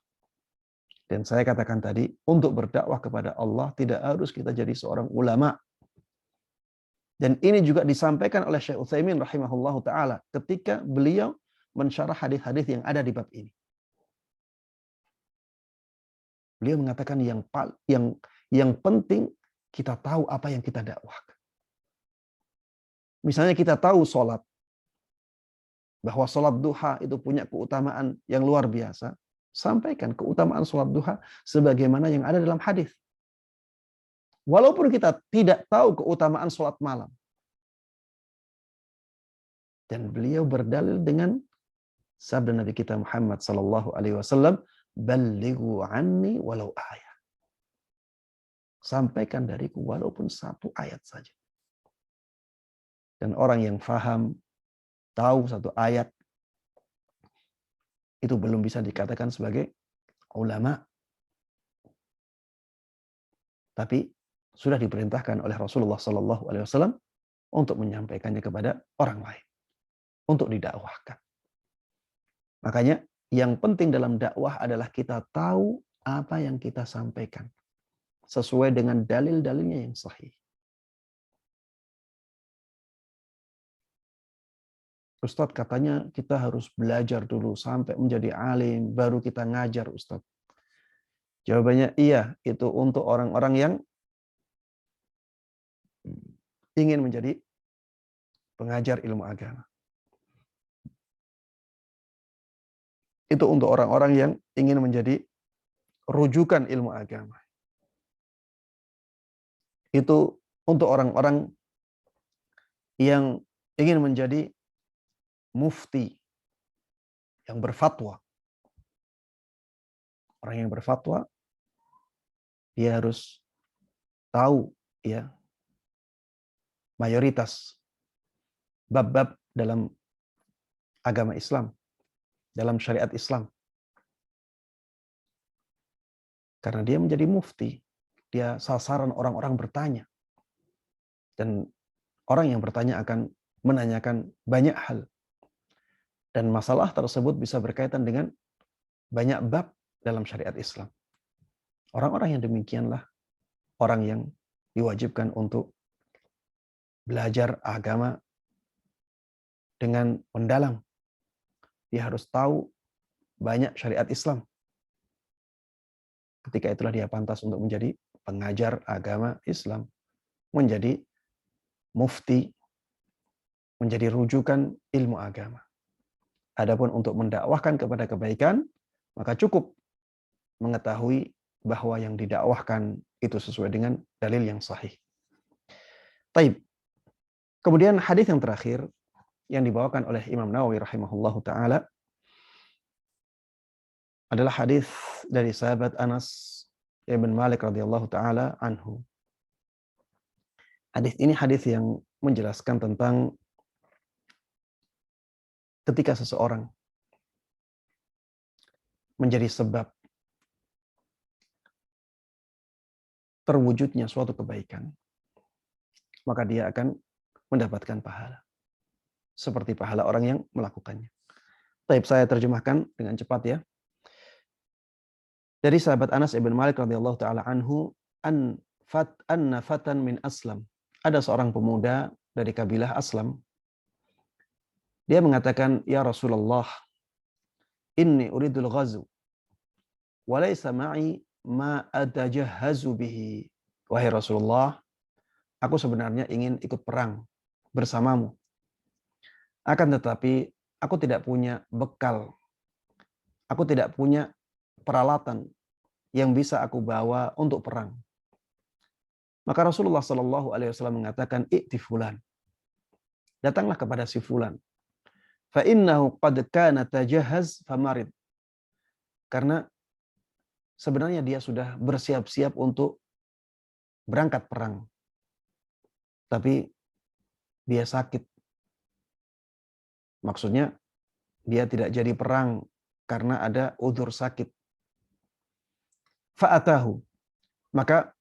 Dan saya katakan tadi, untuk berdakwah kepada Allah tidak harus kita jadi seorang ulama. Dan ini juga disampaikan oleh Syekh Utsaimin rahimahullahu taala ketika beliau mensyarah hadis-hadis yang ada di bab ini. Beliau mengatakan yang penting kita tahu apa yang kita dakwahkan. Misalnya kita tahu sholat, bahwa sholat duha itu punya keutamaan yang luar biasa. Sampaikan keutamaan sholat duha sebagaimana yang ada dalam hadis. Walaupun kita tidak tahu keutamaan sholat malam. Dan beliau berdalil dengan sabda Nabi kita Muhammad sallallahu alaihi wasallam, "Ballighu anni walau ayat." Sampaikan dariku walaupun 1 ayat saja. Dan orang yang faham tahu satu ayat, itu belum bisa dikatakan sebagai ulama. Tapi sudah diperintahkan oleh Rasulullah SAW untuk menyampaikannya kepada orang lain, untuk didakwahkan. Makanya yang penting dalam dakwah adalah kita tahu apa yang kita sampaikan sesuai dengan dalil-dalilnya yang sahih. Ustadz, katanya kita harus belajar dulu sampai menjadi alim, baru kita ngajar, Ustadz. Jawabannya iya, itu untuk orang-orang yang ingin menjadi pengajar ilmu agama. Itu untuk orang-orang yang ingin menjadi rujukan ilmu agama. Itu untuk orang-orang yang ingin menjadi mufti yang berfatwa. Orang yang berfatwa, dia harus tahu ya mayoritas bab-bab dalam agama Islam, dalam syariat Islam. Karena dia menjadi mufti, dia sasaran orang-orang bertanya. Dan orang yang bertanya akan menanyakan banyak hal. Dan masalah tersebut bisa berkaitan dengan banyak bab dalam syariat Islam. Orang-orang yang demikianlah orang yang diwajibkan untuk belajar agama dengan mendalam. Dia harus tahu banyak syariat Islam. Ketika itulah dia pantas untuk menjadi pengajar agama Islam, menjadi mufti, menjadi rujukan ilmu agama. Adapun untuk mendakwahkan kepada kebaikan, maka cukup mengetahui bahwa yang didakwahkan itu sesuai dengan dalil yang sahih. Taib. Kemudian hadis yang terakhir yang dibawakan oleh Imam Nawawi rahimahullahu taala adalah hadis dari sahabat Anas bin Malik radhiyallahu taala anhu. Hadis ini hadis yang menjelaskan tentang ketika seseorang menjadi sebab terwujudnya suatu kebaikan, maka dia akan mendapatkan pahala. Seperti pahala orang yang melakukannya. Baik, saya terjemahkan dengan cepat ya. Dari sahabat Anas bin Malik radhiyallahu taala anhu, anna fatan min Aslam. Ada seorang pemuda dari kabilah Aslam. Dia mengatakan, "Ya Rasulullah, inni uridul ghazu wa laysa ma'i ma atajahhazu bihi." Wahai Rasulullah, aku sebenarnya ingin ikut perang bersamamu. Akan tetapi aku tidak punya bekal. Aku tidak punya peralatan yang bisa aku bawa untuk perang. Maka Rasulullah Shallallahu Alaihi Wasallam mengatakan, "I'ti fulan." Datanglah kepada si fulan. Fa innahu qad kana tajahhaz famarid. Karena sebenarnya dia sudah bersiap-siap untuk berangkat perang. Tapi dia sakit. Maksudnya dia tidak jadi perang karena ada udzur sakit. Fa'atahu. Maka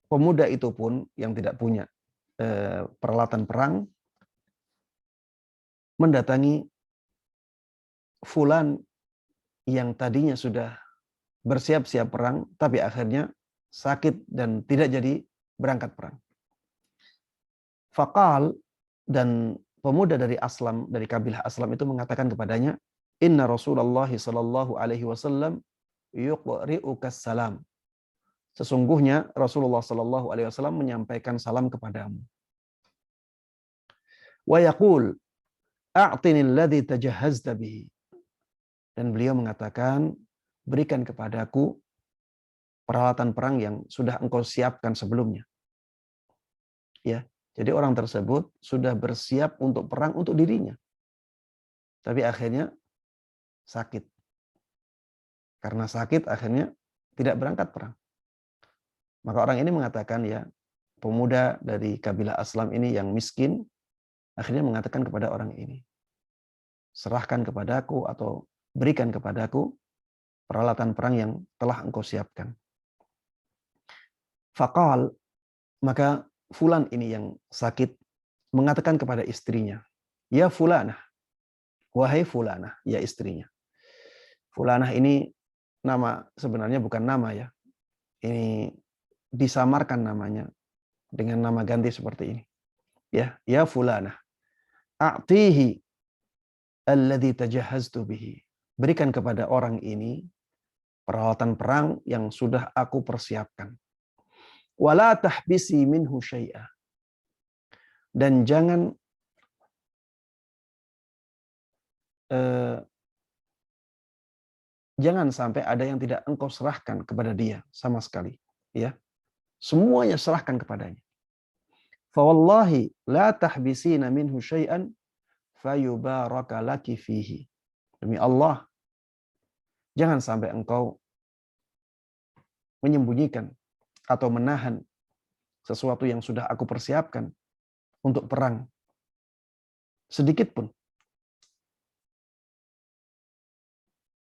pemuda itu pun yang tidak punya peralatan perang mendatangi fulan yang tadinya sudah bersiap-siap perang tapi akhirnya sakit dan tidak jadi berangkat perang. Faqal, dan pemuda dari Aslam, dari kabilah Aslam itu mengatakan kepadanya, "Inna Rasulullah sallallahu alaihi wasallam yuqri'ukas salam." Sesungguhnya Rasulullah sallallahu alaihi wasallam menyampaikan salam kepadamu. Wa yaqul, "A'tini alladhi tajahhazta bihi." Dan beliau mengatakan, berikan kepadaku peralatan perang yang sudah engkau siapkan sebelumnya. Ya, jadi orang tersebut sudah bersiap untuk perang untuk dirinya. Tapi akhirnya sakit. Karena sakit akhirnya tidak berangkat perang. Maka orang ini mengatakan, ya, pemuda dari kabilah Aslam ini yang miskin akhirnya mengatakan kepada orang ini, serahkan kepadaku atau berikan kepadaku peralatan perang yang telah engkau siapkan. Faqal, maka fulan ini yang sakit mengatakan kepada istrinya, ya fulanah, wahai fulanah, ya istrinya. Fulanah ini nama sebenarnya bukan nama ya. Ini disamarkan namanya dengan nama ganti seperti ini. Ya fulanah, a'tihi alladhi tajahhaztu bihi. Berikan kepada orang ini peralatan perang yang sudah aku persiapkan. Wala tahbisi minhu syai'a. Dan jangan jangan sampai ada yang tidak engkau serahkan kepada dia sama sekali, ya. Semuanya serahkan kepadanya. Fa wallahi la tahbisina minhu syai'an fayubaraka laki fihi. Demi Allah, jangan sampai engkau menyembunyikan atau menahan sesuatu yang sudah aku persiapkan untuk perang. Sedikit pun.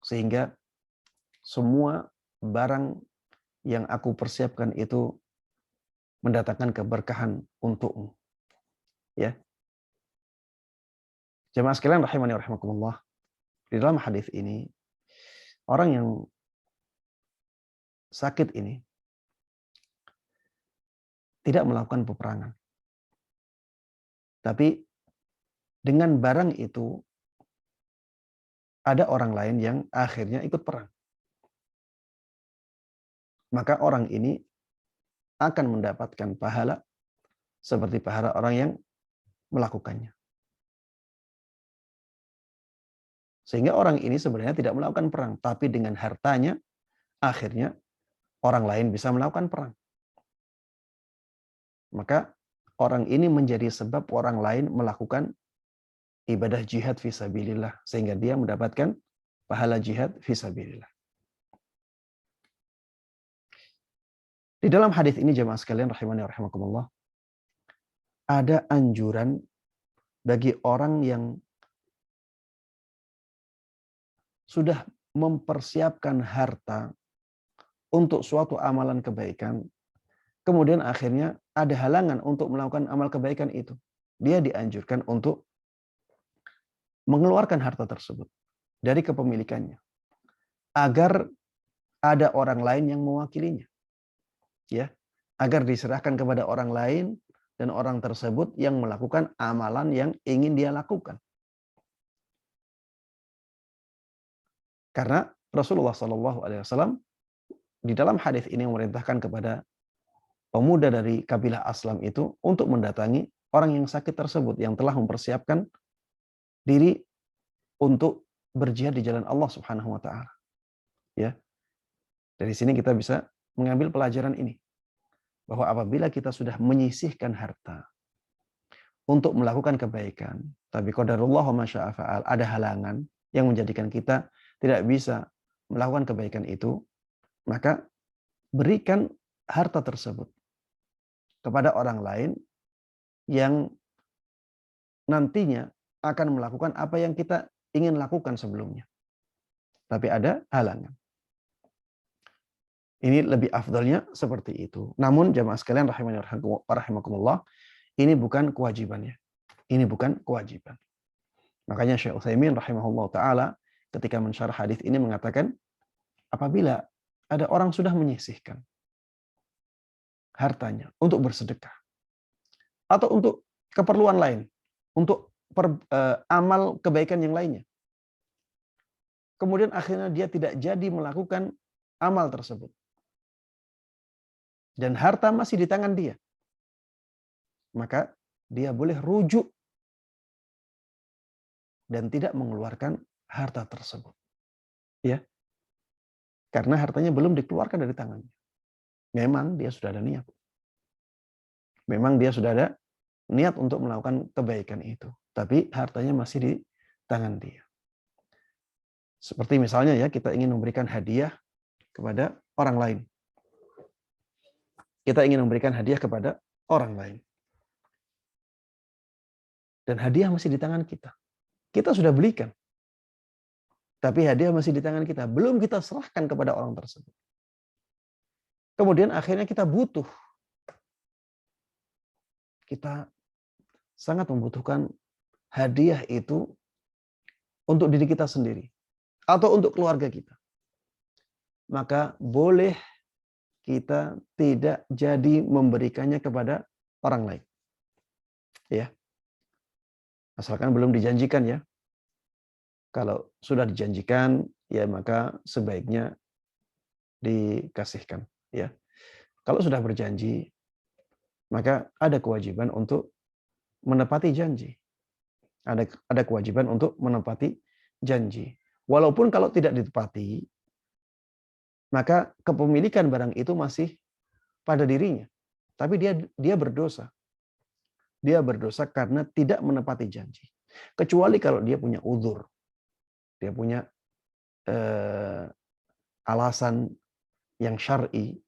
Sehingga semua barang yang aku persiapkan itu mendatangkan keberkahan untukmu. Ya. Jemaah sekalian rahimani wa rahimakumullah. Di dalam hadis ini, orang yang sakit ini tidak melakukan peperangan. Tapi dengan barang itu ada orang lain yang akhirnya ikut perang. Maka orang ini akan mendapatkan pahala seperti pahala orang yang melakukannya. Sehingga orang ini sebenarnya tidak melakukan perang, tapi dengan hartanya akhirnya orang lain bisa melakukan perang. Maka orang ini menjadi sebab orang lain melakukan ibadah jihad fisabilillah sehingga dia mendapatkan pahala jihad fisabilillah. Di dalam hadis ini jemaah sekalian rahimani wa rahimakumullah, ada anjuran bagi orang yang sudah mempersiapkan harta untuk suatu amalan kebaikan, kemudian akhirnya ada halangan untuk melakukan amal kebaikan itu. Dia dianjurkan untuk mengeluarkan harta tersebut dari kepemilikannya agar ada orang lain yang mewakilinya. Ya, agar diserahkan kepada orang lain dan orang tersebut yang melakukan amalan yang ingin dia lakukan. Karena Rasulullah SAW di dalam hadis ini memerintahkan kepada pemuda dari kabilah Aslam itu untuk mendatangi orang yang sakit tersebut yang telah mempersiapkan diri untuk berjihad di jalan Allah Subhanahu wa taala. Ya. Dari sini kita bisa mengambil pelajaran ini, bahwa apabila kita sudah menyisihkan harta untuk melakukan kebaikan, tapi qadarullah wa masya'a fa'al, ada halangan yang menjadikan kita tidak bisa melakukan kebaikan itu, maka berikan harta tersebut kepada orang lain yang nantinya akan melakukan apa yang kita ingin lakukan sebelumnya. Tapi ada halangan. Ini lebih afdalnya seperti itu. Namun jamaah sekalian rahimani wa rahimakumullah, ini bukan kewajibannya. Ini bukan kewajiban. Makanya Syekh Utsaimin rahimahullah taala ketika mensyarah hadis ini mengatakan, apabila ada orang sudah menyisihkan hartanya untuk bersedekah atau untuk keperluan lain, untuk amal kebaikan yang lainnya, kemudian akhirnya dia tidak jadi melakukan amal tersebut, dan harta masih di tangan dia, maka dia boleh rujuk dan tidak mengeluarkan harta tersebut. Ya. Karena hartanya belum dikeluarkan dari tangannya. Memang dia sudah ada niat. Memang dia sudah ada niat untuk melakukan kebaikan itu, tapi hartanya masih di tangan dia. Seperti misalnya ya, kita ingin memberikan hadiah kepada orang lain. Kita ingin memberikan hadiah kepada orang lain. Dan hadiah masih di tangan kita. kita sudah belikan. Tapi hadiah masih di tangan kita, belum kita serahkan kepada orang tersebut. Kemudian akhirnya kita butuh. Kita sangat membutuhkan hadiah itu untuk diri kita sendiri atau untuk keluarga kita. Maka boleh kita tidak jadi memberikannya kepada orang lain. Ya. Asalkan belum dijanjikan ya. Kalau sudah dijanjikan, ya maka sebaiknya dikasihkan. Ya. Kalau sudah berjanji, maka ada kewajiban untuk menepati janji. Ada kewajiban untuk menepati janji. Walaupun kalau tidak ditepati, maka kepemilikan barang itu masih pada dirinya. Tapi dia berdosa. Dia berdosa karena tidak menepati janji. Kecuali kalau dia punya uzur. Dia punya alasan yang syar'i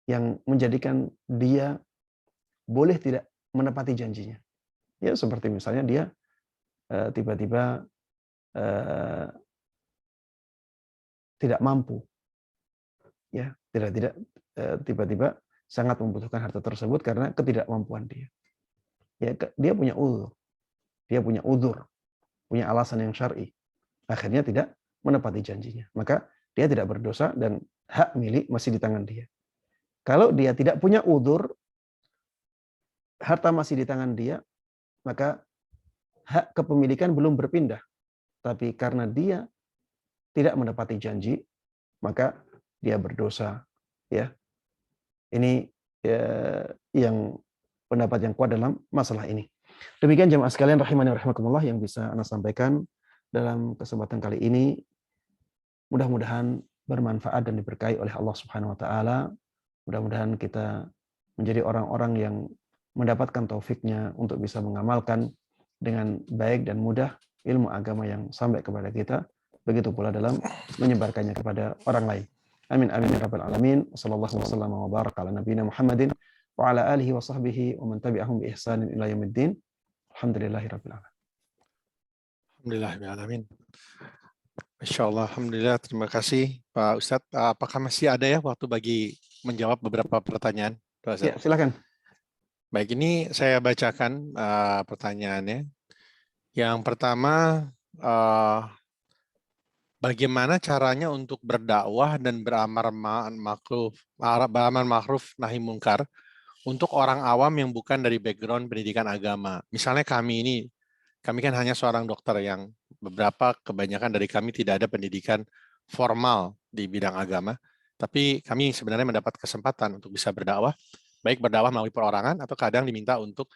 yang menjadikan dia boleh tidak menepati janjinya. Ya seperti misalnya dia tiba-tiba tidak mampu, ya tidak tiba-tiba sangat membutuhkan harta tersebut karena ketidakmampuan dia. Ya dia punya uzur, punya alasan yang syar'i, akhirnya tidak menepati janjinya. Maka dia tidak berdosa dan hak milik masih di tangan dia. Kalau dia tidak punya uzur, harta masih di tangan dia, maka hak kepemilikan belum berpindah. Tapi karena dia tidak menepati janji, maka dia berdosa. Ya, ini yang pendapat yang kuat dalam masalah ini. Demikian jemaah sekalian rahimani wa rahimakumullah yang bisa Anda sampaikan dalam kesempatan kali ini. Mudah-mudahan bermanfaat dan diberkahi oleh Allah Subhanahu wa taala. Mudah-mudahan kita menjadi orang-orang yang mendapatkan taufiknya untuk bisa mengamalkan dengan baik dan mudah ilmu agama yang sampai kepada kita. Begitu pula dalam menyebarkannya kepada orang lain. Amin amin ya rabbal alamin. Wassallallahu wasallam wa baraka ala nabiyina Muhammadin wa ala alihi wa sahbihi wa man tabi'ahum bi ihsanin ila yaumiddin. Alhamdulillahirabbil alamin. Alhamdulillahirabbil alamin. Masyaallah, alhamdulillah, terima kasih Pak Ustadz. Apakah masih ada ya waktu bagi menjawab beberapa pertanyaan? Ya, silakan. Baik, ini saya bacakan pertanyaannya. Yang pertama, bagaimana caranya untuk berdakwah dan beramar ma'ruf nahi munkar untuk orang awam yang bukan dari background pendidikan agama? Misalnya kami kan hanya seorang dokter yang kebanyakan dari kami tidak ada pendidikan formal di bidang agama, tapi kami sebenarnya mendapat kesempatan untuk bisa berdakwah, baik berdakwah melalui perorangan atau kadang diminta untuk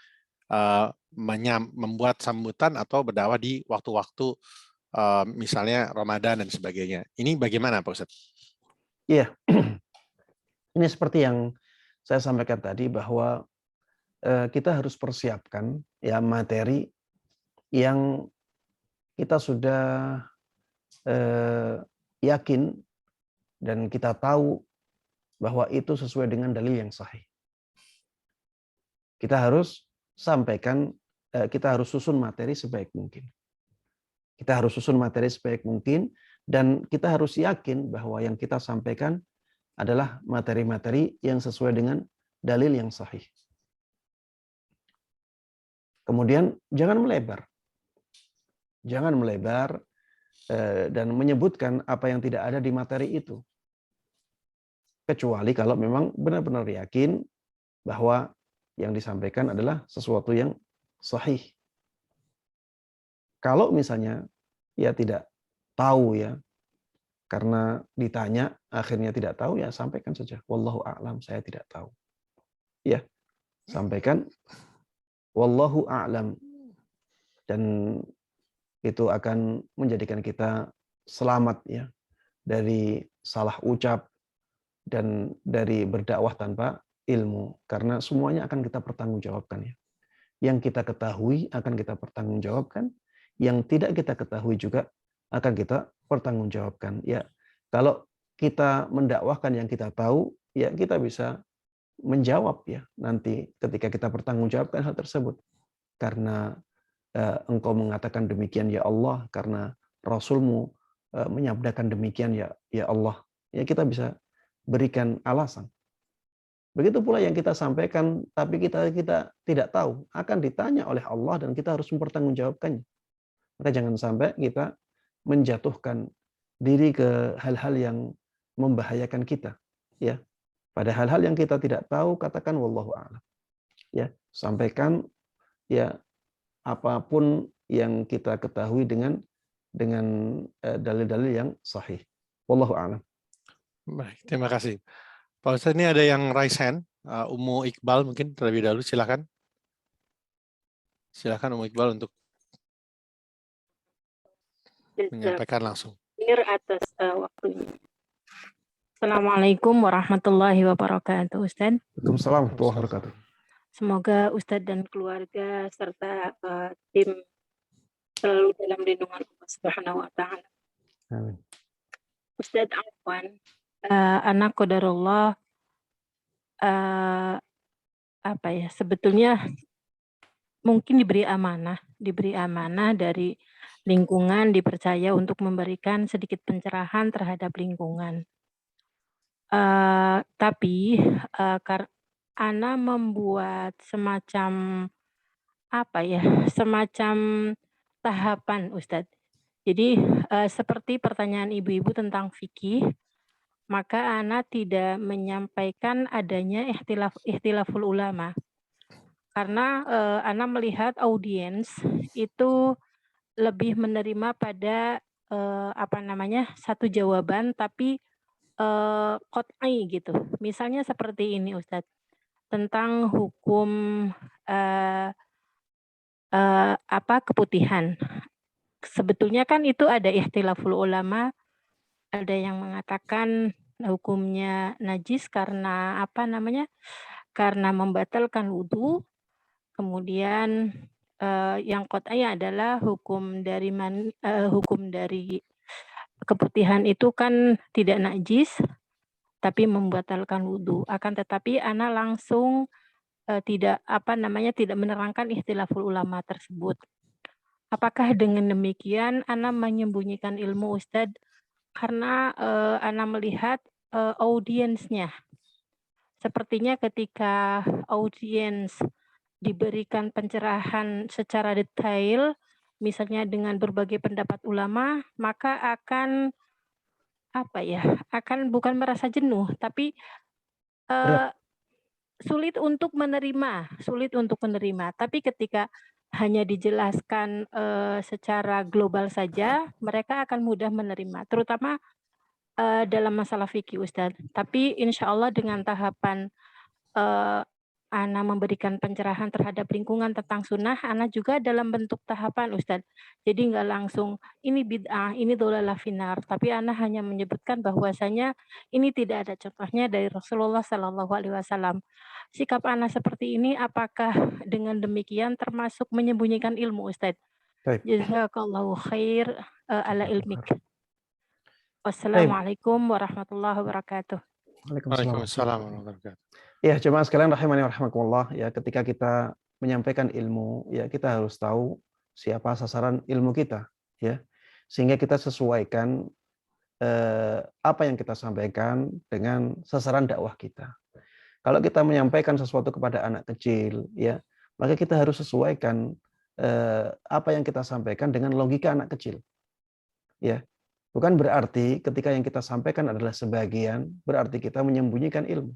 membuat sambutan atau berdakwah di waktu-waktu misalnya Ramadan dan sebagainya. Ini bagaimana Pak Ustadz? Iya, ini seperti yang saya sampaikan tadi bahwa kita harus persiapkan ya materi yang kita sudah yakin dan kita tahu bahwa itu sesuai dengan dalil yang sahih. Kita harus sampaikan, kita harus susun materi sebaik mungkin. Kita harus susun materi sebaik mungkin dan kita harus yakin bahwa yang kita sampaikan adalah materi-materi yang sesuai dengan dalil yang sahih. Kemudian jangan melebar. Jangan melebar dan menyebutkan apa yang tidak ada di materi itu. Kecuali kalau memang benar-benar yakin bahwa yang disampaikan adalah sesuatu yang sahih. Kalau misalnya ya tidak tahu ya, karena ditanya akhirnya tidak tahu ya sampaikan saja. Wallahu a'lam, saya tidak tahu. Ya, sampaikan wallahu a'lam. Dan itu akan menjadikan kita selamat ya dari salah ucap dan dari berdakwah tanpa ilmu, karena semuanya akan kita pertanggungjawabkan ya. Yang kita ketahui akan kita pertanggungjawabkan, yang tidak kita ketahui juga akan kita pertanggungjawabkan ya. Kalau kita mendakwahkan yang kita tahu ya kita bisa menjawab ya nanti ketika kita pertanggungjawabkan hal tersebut, karena engkau mengatakan demikian ya Allah, karena Rasulmu menyabdakan demikian ya Allah. Ya, kita bisa berikan alasan. Begitu pula yang kita sampaikan, tapi kita tidak tahu, akan ditanya oleh Allah dan kita harus mempertanggungjawabkannya. Maka jangan sampai kita menjatuhkan diri ke hal-hal yang membahayakan kita. Ya, pada hal-hal yang kita tidak tahu, katakan wallahu a'lam. Ya, sampaikan ya apapun yang kita ketahui dengan dalil-dalil yang sahih. Wallahu a'lam. Baik, terima kasih. Pak Ustadz, ini ada yang raise hand. Umu Iqbal mungkin terlebih dahulu, silakan. Silakan Umu Iqbal untuk menyampaikan langsung. Atas waktunya. Assalamualaikum warahmatullahi wabarakatuh, Ustadz. Waalaikumsalam warahmatullahi wabarakatuh. Semoga Ustadz dan keluarga serta tim selalu dalam lindungan Allah Subhanahu wa taala. Amin. Ustadz Afwan, anak qadarullah sebetulnya mungkin diberi amanah dari lingkungan, dipercaya untuk memberikan sedikit pencerahan terhadap lingkungan. Tapi Ana membuat semacam tahapan, Ustadz. Jadi seperti pertanyaan ibu-ibu tentang fikih, maka Ana tidak menyampaikan adanya ikhtilaful ulama. Karena Ana melihat audiens itu lebih menerima pada satu jawaban tapi qat'i gitu. Misalnya seperti ini, Ustadz, tentang hukum keputihan. Sebetulnya kan itu ada ikhtilaful ulama, ada yang mengatakan hukumnya najis karena karena membatalkan wudu. Kemudian yang qat'i adalah hukum dari keputihan itu kan tidak najis tapi membatalkan wudu. Akan tetapi Ana langsung tidak menerangkan ikhtilaful ulama tersebut. Apakah dengan demikian Ana menyembunyikan ilmu, Ustadz? Karena Ana melihat audiensnya. Sepertinya ketika audiens diberikan pencerahan secara detail, misalnya dengan berbagai pendapat ulama, maka akan bukan merasa jenuh, tapi sulit untuk menerima. Tapi ketika hanya dijelaskan secara global saja, mereka akan mudah menerima, terutama dalam masalah fikih, Ustadz. Tapi insya Allah dengan tahapan Ana memberikan pencerahan terhadap lingkungan tentang sunnah, Ana juga dalam bentuk tahapan, Ustadz. Jadi nggak langsung ini bid'ah, ini dhalalah finar, tapi Ana hanya menyebutkan bahwasanya ini tidak ada contohnya dari Rasulullah Shallallahu Alaihi Wasallam. Sikap Ana seperti ini, apakah dengan demikian termasuk menyembunyikan ilmu, Ustadz? Jazakallahu khair ala ilmik. Wassalamualaikum warahmatullahi wabarakatuh. Waalaikumsalam warahmatullahi wabarakatuh. Ya, jemaah sekalian rahimani wa rahimakumullah, ya, ketika kita menyampaikan ilmu, ya kita harus tahu siapa sasaran ilmu kita, ya. Sehingga kita sesuaikan apa yang kita sampaikan dengan sasaran dakwah kita. Kalau kita menyampaikan sesuatu kepada anak kecil, ya, maka kita harus sesuaikan apa yang kita sampaikan dengan logika anak kecil. Ya. Bukan berarti ketika yang kita sampaikan adalah sebagian, berarti kita menyembunyikan ilmu.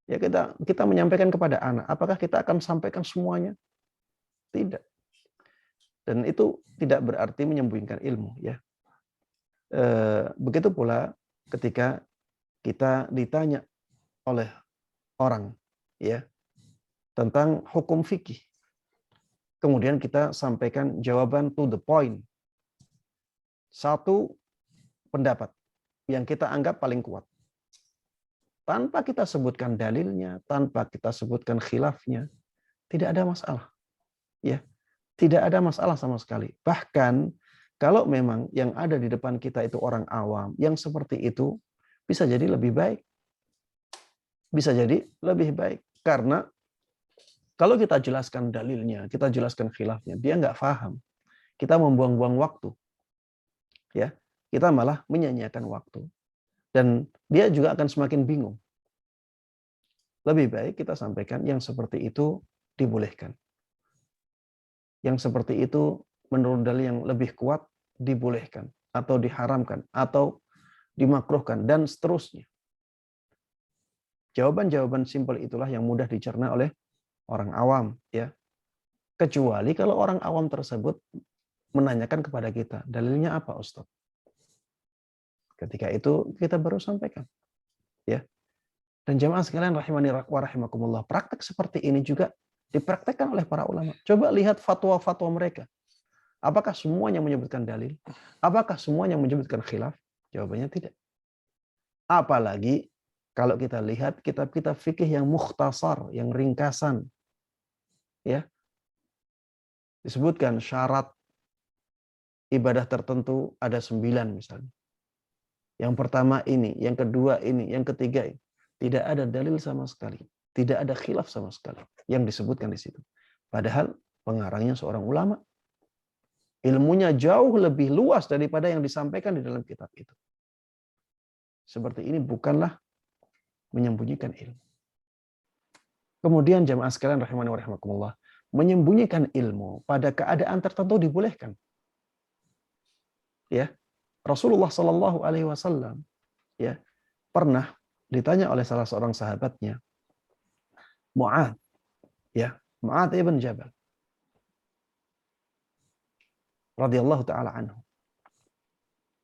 Ya, kita menyampaikan kepada anak, apakah kita akan sampaikan semuanya? Tidak. Dan itu tidak berarti menyembunyikan ilmu, ya. Begitu pula ketika kita ditanya oleh orang, ya, tentang hukum fikih. Kemudian kita sampaikan jawaban to the point. Satu pendapat yang kita anggap paling kuat. Tanpa kita sebutkan dalilnya, tanpa kita sebutkan khilafnya, tidak ada masalah. Ya, tidak ada masalah sama sekali. Bahkan kalau memang yang ada di depan kita itu orang awam, yang seperti itu bisa jadi lebih baik. Bisa jadi lebih baik. Karena Kalau kita jelaskan dalilnya, kita jelaskan khilafnya, dia nggak paham. Kita membuang-buang waktu. Ya, kita malah menyia-nyiakan waktu. Dan dia juga akan semakin bingung. Lebih baik kita sampaikan yang seperti itu dibolehkan. Yang seperti itu menurut dalil yang lebih kuat dibolehkan atau diharamkan atau dimakruhkan dan seterusnya. Jawaban-jawaban simpel itulah yang mudah dicerna oleh orang awam, ya. Kecuali kalau orang awam tersebut menanyakan kepada kita, dalilnya apa, Ustaz? Ketika itu kita baru sampaikan, ya. Dan jamaah sekalian rahimani wa rahimakumullah, praktek seperti ini juga dipraktekkan oleh para ulama. Coba lihat fatwa-fatwa mereka. Apakah semuanya menyebutkan dalil? Apakah semuanya menyebutkan khilaf? Jawabannya tidak. Apalagi kalau kita lihat kitab-kitab fikih yang mukhtasar, yang ringkasan. Ya. Disebutkan syarat ibadah tertentu ada 9 misalnya. Yang pertama ini, yang kedua ini, yang ketiga ini. Tidak ada dalil sama sekali. Tidak ada khilaf sama sekali yang disebutkan di situ. Padahal pengarangnya seorang ulama. Ilmunya jauh lebih luas daripada yang disampaikan di dalam kitab itu. Seperti ini bukanlah menyembunyikan ilmu. Kemudian jamaah sekalian rahimani wa rahimakumullah, menyembunyikan ilmu pada keadaan tertentu dibolehkan. Ya. Rasulullah Shallallahu alaihi wasallam ya pernah ditanya oleh salah seorang sahabatnya, Mu'adz, ya, Mu'adz ibn Jabal radhiyallahu taala anhu.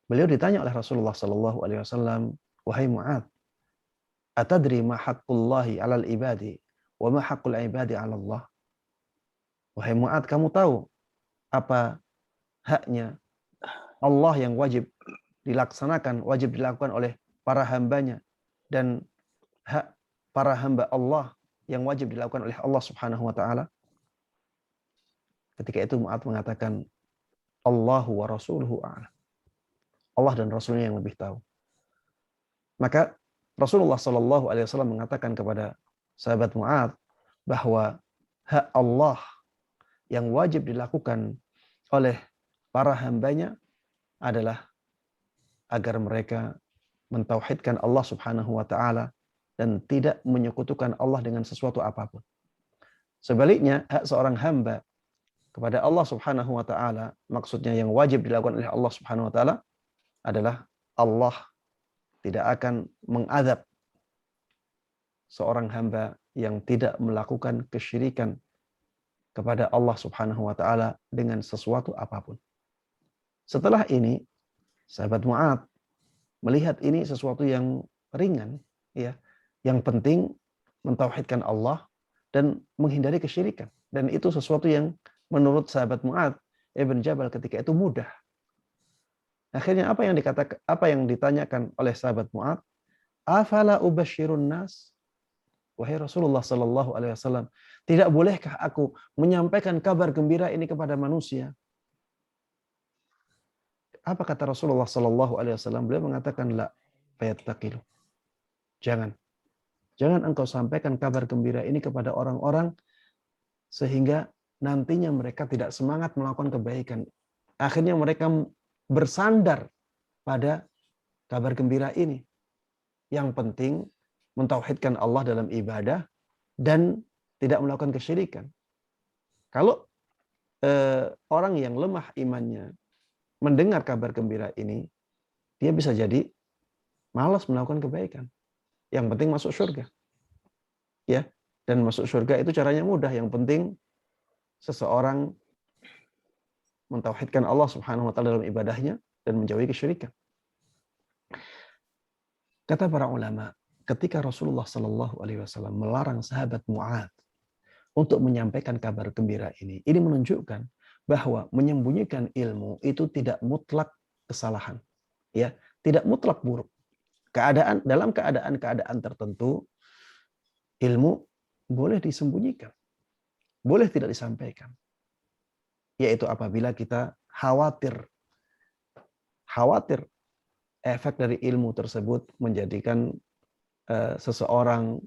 Beliau ditanya oleh Rasulullah sallallahu alaihi wasallam, "Wahai Mu'adz, atadri ma haqqullahi 'alal ibadi wa ma haqqul ibadi 'ala Allah?" Wahai Mu'adz, kamu tahu apa haknya Allah yang wajib dilaksanakan, wajib dilakukan oleh para hambanya, dan hak para hamba Allah yang wajib dilakukan oleh Allah Subhanahu wa taala? Ketika itu Mu'adz mengatakan, Allahu wa rasuluhu a'lam. Allah dan Rasulnya yang lebih tahu. Maka Rasulullah Shallallahu alaihi wasallam mengatakan kepada sahabat Mu'adz bahwa hak Allah yang wajib dilakukan oleh para hambanya adalah agar mereka mentauhidkan Allah Subhanahu wa taala dan tidak menyekutukan Allah dengan sesuatu apapun. Sebaliknya, hak seorang hamba kepada Allah Subhanahu wa taala, maksudnya yang wajib dilakukan oleh Allah Subhanahu wa taala adalah Allah tidak akan mengadab seorang hamba yang tidak melakukan kesyirikan kepada Allah Subhanahu wa taala dengan sesuatu apapun. Setelah ini, sahabat Mu'adz melihat ini sesuatu yang ringan, ya, yang penting mentauhidkan Allah dan menghindari kesyirikan. Dan itu sesuatu yang menurut sahabat Mu'adz ibn Jabal ketika itu mudah. Akhirnya apa yang ditanyakan oleh sahabat Mu'adz? Afala ubasyirun nas? Wahai Rasulullah sallallahu alaihi wasallam, tidak bolehkah aku menyampaikan kabar gembira ini kepada manusia? Apa kata Rasulullah Sallallahu Alaihi Wasallam? Beliau mengatakan, la fayattaqilu. Jangan engkau sampaikan kabar gembira ini kepada orang-orang sehingga nantinya mereka tidak semangat melakukan kebaikan. Akhirnya mereka bersandar pada kabar gembira ini. Yang penting mentauhidkan Allah dalam ibadah dan tidak melakukan kesyirikan. Kalau orang yang lemah imannya mendengar kabar gembira ini, dia bisa jadi malas melakukan kebaikan. Yang penting masuk surga. Ya, dan masuk surga itu caranya mudah. Yang penting seseorang mentauhidkan Allah Subhanahu wa taala dalam ibadahnya dan menjauhi kesyirikan. Kata para ulama, ketika Rasulullah Shallallahu alaihi wasallam melarang sahabat Mu'adz untuk menyampaikan kabar gembira ini menunjukkan bahwa menyembunyikan ilmu itu tidak mutlak kesalahan, ya, tidak mutlak buruk. Dalam keadaan tertentu ilmu boleh disembunyikan, boleh tidak disampaikan, yaitu apabila kita khawatir efek dari ilmu tersebut menjadikan seseorang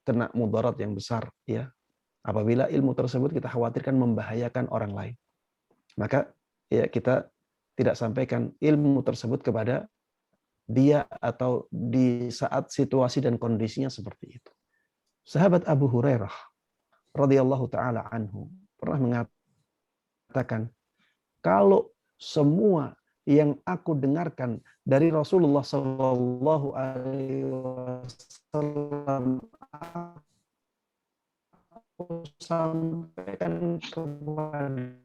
kena mudarat yang besar, ya. Apabila ilmu tersebut kita khawatirkan membahayakan orang lain, maka ya kita tidak sampaikan ilmu tersebut kepada dia atau di saat situasi dan kondisinya seperti itu. Sahabat Abu Hurairah radhiyallahu taala anhu pernah mengatakan, kalau semua yang aku dengarkan dari Rasulullah Shallallahu Alaihi Wasallam aku sampaikan kepada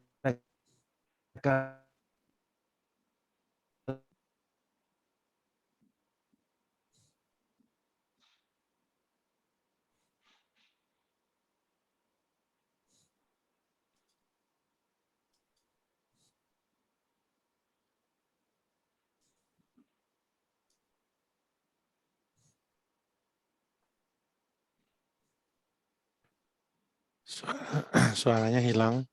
Suaranya hilang.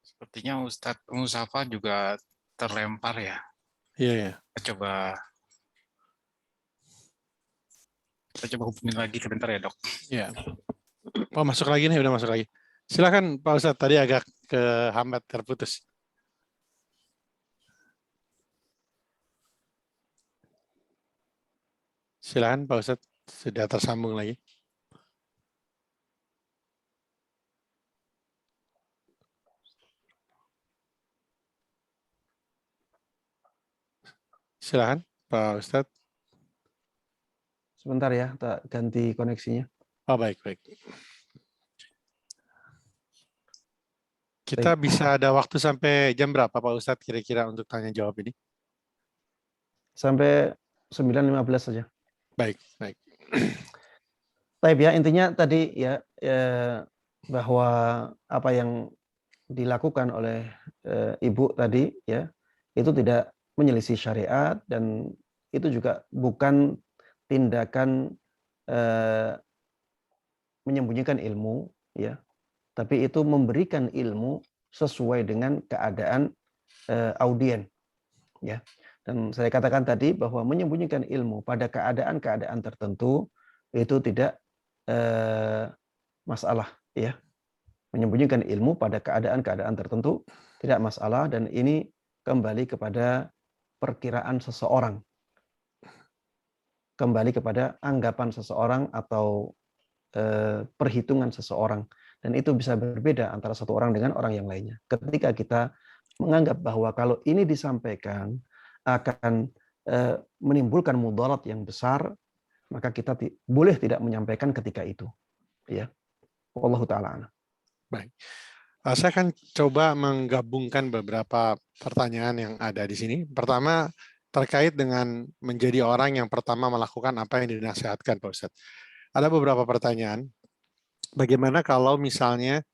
Sepertinya Ustadz Musafa juga terlempar ya. Iya, ya. Kita coba hubungin lagi sebentar ya, Dok. Ya. Oh, masuk lagi nih, udah masuk lagi. Silakan Pak Ustadz, tadi agak kehambat, terputus. Silakan Pak Ustadz, sudah tersambung lagi. Silakan Pak Ustadz. Sebentar ya, tak ganti koneksinya. Oh, baik. Kita bisa ada waktu sampai jam berapa Pak Ustadz kira-kira untuk tanya jawab ini? Sampai 9.15 saja. Baik. Baik ya, intinya tadi ya, bahwa apa yang dilakukan oleh Ibu tadi ya, itu tidak menyelisih syariat dan itu juga bukan tindakan menyembunyikan ilmu ya, tapi itu memberikan ilmu sesuai dengan keadaan audien ya. Dan saya katakan tadi bahwa menyembunyikan ilmu pada keadaan-keadaan tertentu itu tidak masalah ya. Menyembunyikan ilmu pada keadaan-keadaan tertentu tidak masalah, dan ini kembali kepada perkiraan seseorang. Kembali kepada anggapan seseorang atau perhitungan seseorang, dan itu bisa berbeda antara satu orang dengan orang yang lainnya. Ketika kita menganggap bahwa kalau ini disampaikan akan menimbulkan mudarat yang besar, maka kita boleh tidak menyampaikan ketika itu. Ya, wallahu taala. Baik. Saya akan coba menggabungkan beberapa pertanyaan yang ada di sini. Pertama, terkait dengan menjadi orang yang pertama melakukan apa yang dinasihatkan, Pak Ustadz. Ada beberapa pertanyaan. Bagaimana kalau misalnya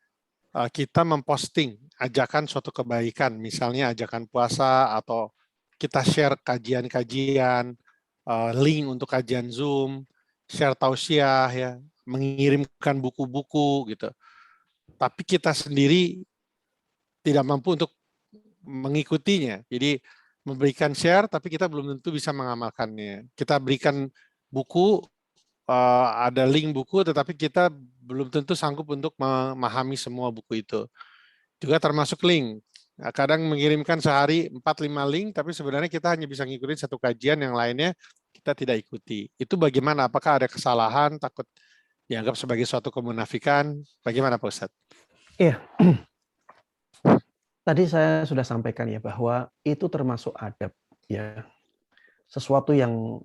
kita memposting ajakan suatu kebaikan, misalnya ajakan puasa, atau kita share kajian-kajian, link untuk kajian Zoom, share tausiah, ya, mengirimkan buku-buku gitu. Tapi kita sendiri tidak mampu untuk mengikutinya. Jadi memberikan share, tapi kita belum tentu bisa mengamalkannya. Kita berikan buku, ada link buku, tetapi kita belum tentu sanggup untuk memahami semua buku itu. Juga termasuk link. Kadang mengirimkan sehari 4-5 link, tapi sebenarnya kita hanya bisa ngikutin satu kajian, yang lainnya kita tidak ikuti. Itu bagaimana? Apakah ada kesalahan, takut dianggap sebagai suatu kemunafikan? Bagaimana Pak Ustadz? Iya. Tadi saya sudah sampaikan ya bahwa itu termasuk adab ya. Sesuatu yang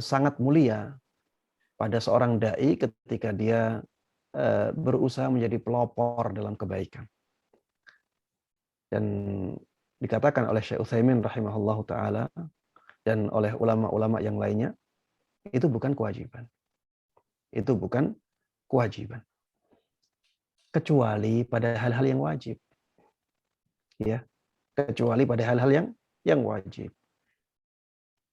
sangat mulia pada seorang dai ketika dia berusaha menjadi pelopor dalam kebaikan. Dan dikatakan oleh Syekh Utsaimin rahimahullahu taala dan oleh ulama-ulama yang lainnya, itu bukan kewajiban. Itu bukan kewajiban. Kecuali pada hal-hal yang wajib. Ya, kecuali pada hal-hal yang wajib.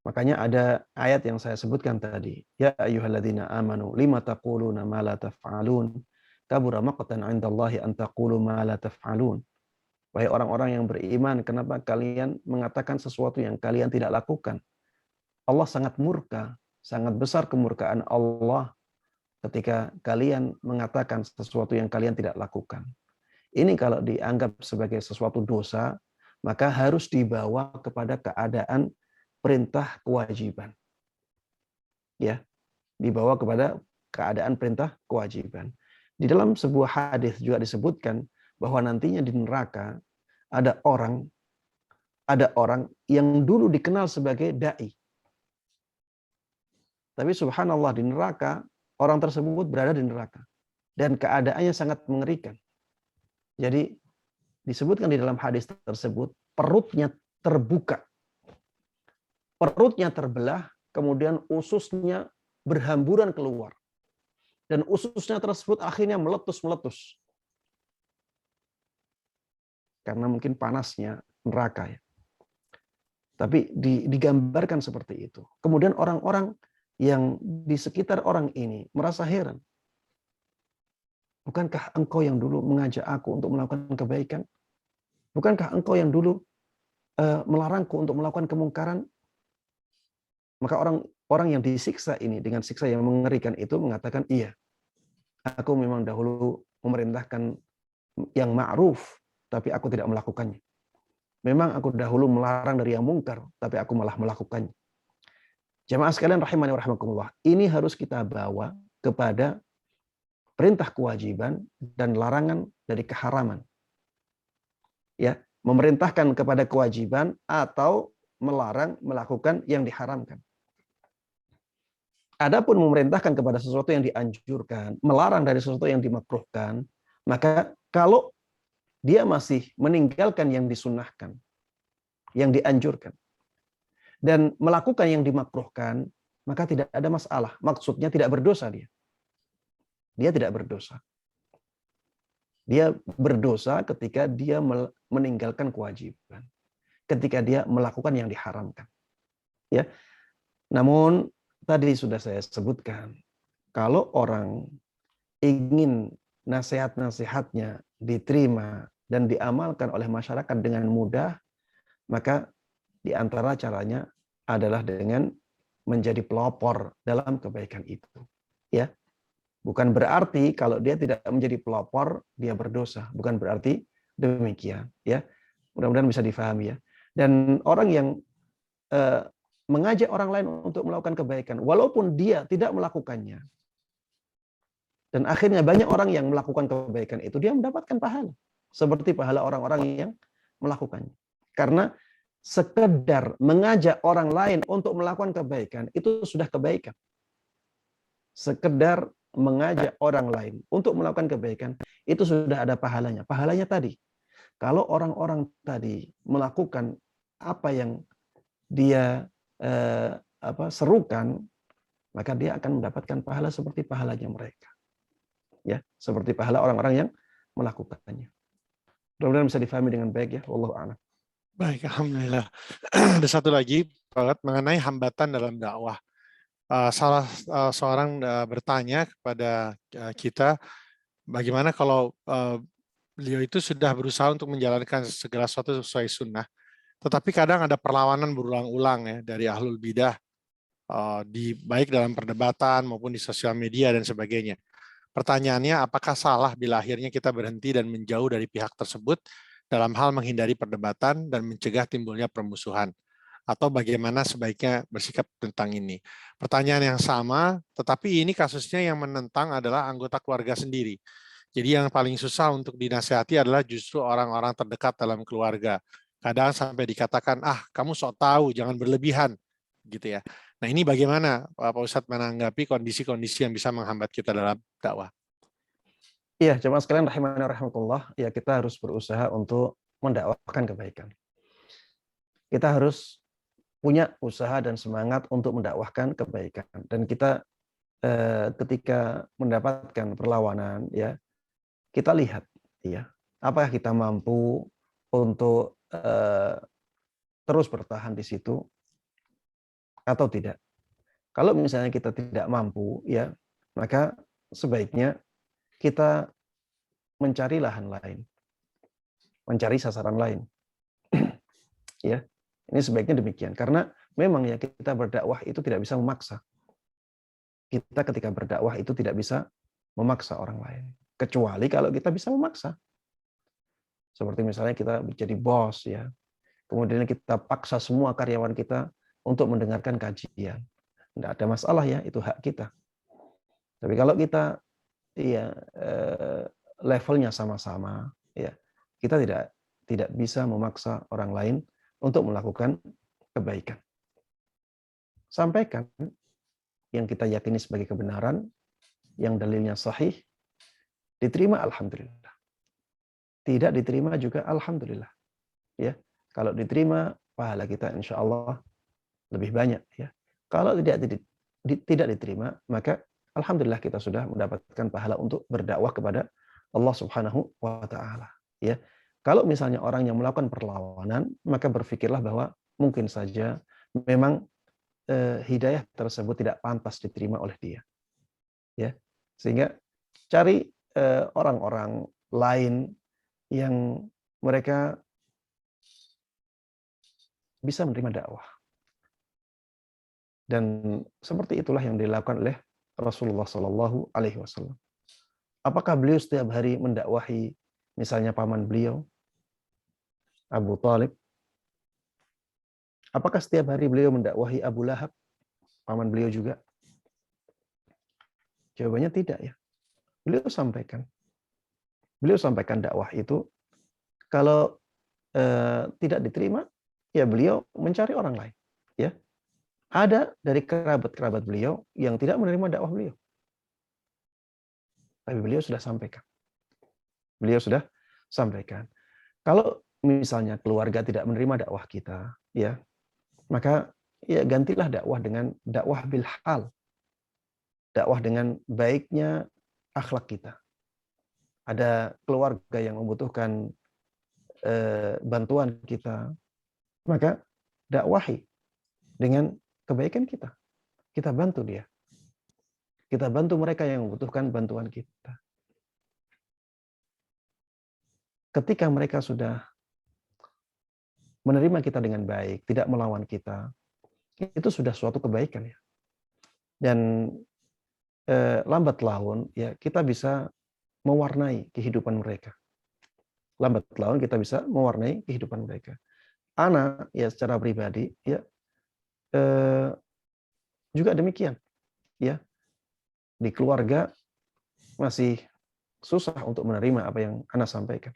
Makanya ada ayat yang saya sebutkan tadi, ya ayyuhalladzina amanu lima taquluna ma la taf'alun kabura maqtan 'indallahi an taqulu ma la taf'alun. Wahai orang-orang yang beriman, kenapa kalian mengatakan sesuatu yang kalian tidak lakukan? Allah sangat murka, sangat besar kemurkaan Allah ketika kalian mengatakan sesuatu yang kalian tidak lakukan. Ini kalau dianggap sebagai sesuatu dosa, maka harus dibawa kepada keadaan perintah kewajiban. Ya, dibawa kepada keadaan perintah kewajiban. Di dalam sebuah hadis juga disebutkan bahwa nantinya di neraka ada orang yang dulu dikenal sebagai dai. Tapi subhanallah di neraka orang tersebut berada di neraka dan keadaannya sangat mengerikan. Jadi disebutkan di dalam hadis tersebut perutnya terbuka. Perutnya terbelah, kemudian ususnya berhamburan keluar. Dan ususnya tersebut akhirnya meletus-meletus. Karena mungkin panasnya neraka ya. Tapi digambarkan seperti itu. Kemudian orang-orang yang di sekitar orang ini merasa heran. Bukankah engkau yang dulu mengajak aku untuk melakukan kebaikan? Bukankah engkau yang dulu melarangku untuk melakukan kemungkaran? Maka orang yang disiksa ini dengan siksa yang mengerikan itu mengatakan, iya, aku memang dahulu memerintahkan yang ma'ruf, tapi aku tidak melakukannya. Memang aku dahulu melarang dari yang mungkar, tapi aku malah melakukannya. Jamaah sekalian rahimani wa rahimakumullah, ini harus kita bawa kepada perintah kewajiban dan larangan dari keharaman. Ya, memerintahkan kepada kewajiban atau melarang melakukan yang diharamkan. Adapun memerintahkan kepada sesuatu yang dianjurkan, melarang dari sesuatu yang dimakruhkan, maka kalau dia masih meninggalkan yang disunnahkan, yang dianjurkan, dan melakukan yang dimakruhkan, maka tidak ada masalah. Maksudnya tidak berdosa dia. Dia tidak berdosa. Dia berdosa ketika dia meninggalkan kewajiban, ketika dia melakukan yang diharamkan. Ya. Namun tadi sudah saya sebutkan, kalau orang ingin nasihat-nasihatnya diterima dan diamalkan oleh masyarakat dengan mudah, maka di antara caranya adalah dengan menjadi pelopor dalam kebaikan itu. Ya, bukan berarti kalau dia tidak menjadi pelopor dia berdosa, bukan berarti demikian. Ya, mudah-mudahan bisa difahami ya. Dan orang yang mengajak orang lain untuk melakukan kebaikan, walaupun dia tidak melakukannya, dan akhirnya banyak orang yang melakukan kebaikan itu, dia mendapatkan pahala. Seperti pahala orang-orang yang melakukannya. Karena sekedar mengajak orang lain untuk melakukan kebaikan, itu sudah kebaikan. Sekedar mengajak orang lain untuk melakukan kebaikan, itu sudah ada pahalanya. Pahalanya tadi, kalau orang-orang tadi melakukan apa yang dia serukan, maka dia akan mendapatkan pahala seperti pahalanya mereka. Ya, seperti pahala orang-orang yang melakukannya. Mudah-mudahan bisa difahami dengan baik ya. Wallahu a'lam. Baik, alhamdulillah. Ada satu lagi Pak, mengenai hambatan dalam dakwah. Salah seorang bertanya kepada kita, bagaimana kalau beliau itu sudah berusaha untuk menjalankan segala sesuatu sesuai sunnah, tetapi kadang ada perlawanan berulang-ulang ya dari ahlul bidah, baik dalam perdebatan maupun di sosial media dan sebagainya. Pertanyaannya, apakah salah bila akhirnya kita berhenti dan menjauh dari pihak tersebut dalam hal menghindari perdebatan dan mencegah timbulnya permusuhan? Atau bagaimana sebaiknya bersikap tentang ini? Pertanyaan yang sama, tetapi ini kasusnya yang menentang adalah anggota keluarga sendiri. Jadi yang paling susah untuk dinasihati adalah justru orang-orang terdekat dalam keluarga. Kadang sampai dikatakan, kamu sok tahu, jangan berlebihan, gitu ya. Nah ini bagaimana Pak Ustadz menanggapi kondisi-kondisi yang bisa menghambat kita dalam dakwah? Iya, jemaah sekalian rahimani rahimakumullah, ya kita harus berusaha untuk mendakwahkan kebaikan. Kita harus punya usaha dan semangat untuk mendakwahkan kebaikan. Dan kita ketika mendapatkan perlawanan, ya kita lihat, ya apakah kita mampu untuk terus bertahan di situ atau tidak. Kalau misalnya kita tidak mampu, ya maka sebaiknya kita mencari lahan lain. mencari sasaran lain. Ya, ini sebaiknya demikian. Karena memang ya kita berdakwah itu tidak bisa memaksa. Kita ketika berdakwah itu tidak bisa memaksa orang lain. Kecuali kalau kita bisa memaksa. Seperti misalnya kita jadi bos ya. Kemudian kita paksa semua karyawan kita untuk mendengarkan kajian. Tidak ada masalah ya, itu hak kita. Tapi kalau kita ya levelnya sama-sama, ya kita tidak bisa memaksa orang lain untuk melakukan kebaikan. Sampaikan yang kita yakini sebagai kebenaran, yang dalilnya sahih, diterima alhamdulillah. Tidak diterima juga alhamdulillah. Ya, kalau diterima pahala kita insya Allah lebih banyak. Ya, kalau tidak diterima maka alhamdulillah kita sudah mendapatkan pahala untuk berdakwah kepada Allah Subhanahu wa taala, ya. Kalau misalnya orang yang melakukan perlawanan, maka berpikirlah bahwa mungkin saja memang hidayah tersebut tidak pantas diterima oleh dia. Ya. Sehingga cari orang-orang lain yang mereka bisa menerima dakwah. Dan seperti itulah yang dilakukan oleh Rasulullah Shallallahu Alaihi Wasallam. Apakah beliau setiap hari mendakwahi misalnya paman beliau, Abu Talib? Apakah setiap hari beliau mendakwahi Abu Lahab, paman beliau juga? Jawabannya tidak ya. Beliau sampaikan dakwah itu. Kalau tidak diterima, ya beliau mencari orang lain. Ya, ada dari kerabat-kerabat beliau yang tidak menerima dakwah beliau. Tapi beliau sudah sampaikan. Kalau misalnya keluarga tidak menerima dakwah kita, ya, maka ya gantilah dakwah dengan dakwah bil hal. Dakwah dengan baiknya akhlak kita. Ada keluarga yang membutuhkan bantuan kita, maka dakwahi dengan kebaikan kita. Kita bantu dia. Kita bantu mereka yang membutuhkan bantuan kita. Ketika mereka sudah menerima kita dengan baik, tidak melawan kita, itu sudah suatu kebaikan ya. Dan lambat laun ya kita bisa mewarnai kehidupan mereka. Lambat laun kita bisa mewarnai kehidupan mereka. Ana ya secara pribadi ya juga demikian ya. Di keluarga masih susah untuk menerima apa yang ana sampaikan.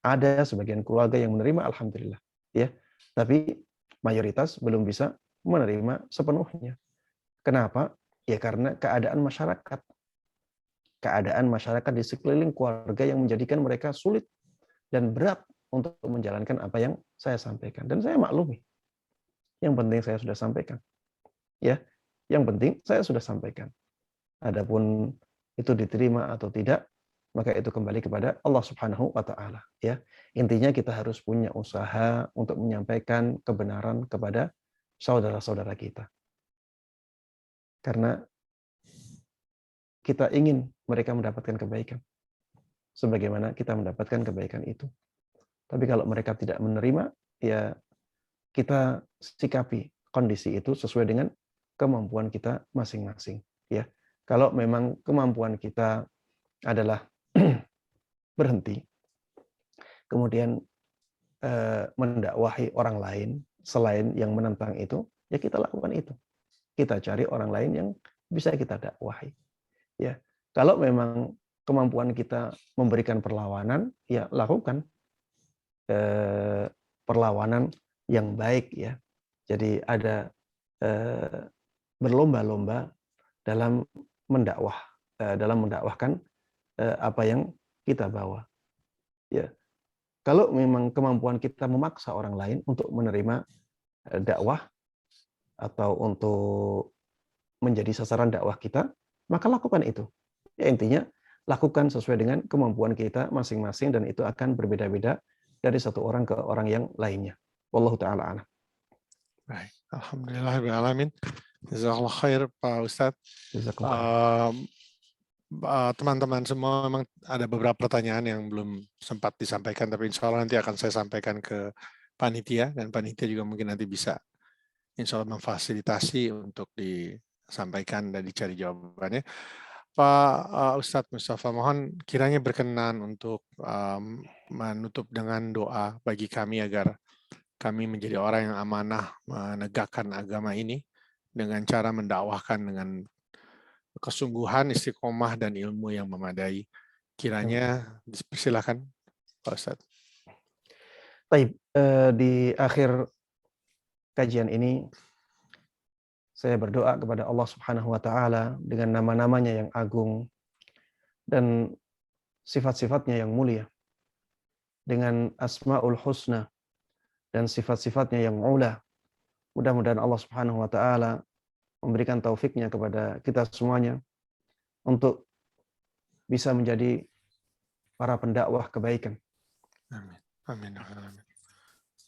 Ada sebagian keluarga yang menerima alhamdulillah ya, tapi mayoritas belum bisa menerima sepenuhnya. Kenapa? Ya karena keadaan masyarakat di sekeliling keluarga yang menjadikan mereka sulit dan berat untuk menjalankan apa yang saya sampaikan. Dan saya maklumi. Yang penting saya sudah sampaikan. Ya, yang penting saya sudah sampaikan. Adapun itu diterima atau tidak, maka itu kembali kepada Allah Subhanahu wa taala, ya. Intinya kita harus punya usaha untuk menyampaikan kebenaran kepada saudara-saudara kita. Karena kita ingin mereka mendapatkan kebaikan sebagaimana kita mendapatkan kebaikan itu. Tapi kalau mereka tidak menerima, ya kita sikapi kondisi itu sesuai dengan kemampuan kita masing-masing, ya. Kalau memang kemampuan kita adalah berhenti, kemudian mendakwahi orang lain selain yang menentang itu, ya kita lakukan itu. Kita cari orang lain yang bisa kita dakwahi. Ya, kalau memang kemampuan kita memberikan perlawanan, ya lakukan perlawanan yang baik, ya. Jadi ada berlomba-lomba dalam mendakwahkan apa yang kita bawa. Ya, kalau memang kemampuan kita memaksa orang lain untuk menerima dakwah atau untuk menjadi sasaran dakwah kita, maka lakukan itu. Ya, intinya lakukan sesuai dengan kemampuan kita masing-masing dan itu akan berbeda-beda dari satu orang ke orang yang lainnya. Wallahu taala a'lam. Baik, alhamdulillahirabbil alamin. Jazakallahu khair Pak Ustadz. teman-teman semua memang ada beberapa pertanyaan yang belum sempat disampaikan, tapi insya Allah nanti akan saya sampaikan ke panitia, dan panitia juga mungkin nanti bisa insya Allah memfasilitasi untuk disampaikan dan dicari jawabannya. Pak Ustadz Mustafa, mohon kiranya berkenan untuk menutup dengan doa bagi kami agar kami menjadi orang yang amanah menegakkan agama ini dengan cara mendakwahkan dengan kesungguhan, istiqomah, dan ilmu yang memadai. Kiranya dipersilakan Pak Ustadz. Baik, di akhir kajian ini saya berdoa kepada Allah Subhanahu wa taala dengan nama-namanya yang agung dan sifat-sifatnya yang mulia, dengan asmaul husna dan sifat-sifatnya yang ula. Mudah-mudahan Allah Subhanahu wa taala memberikan taufiknya kepada kita semuanya untuk bisa menjadi para pendakwah kebaikan. Amin. Amin. Amin.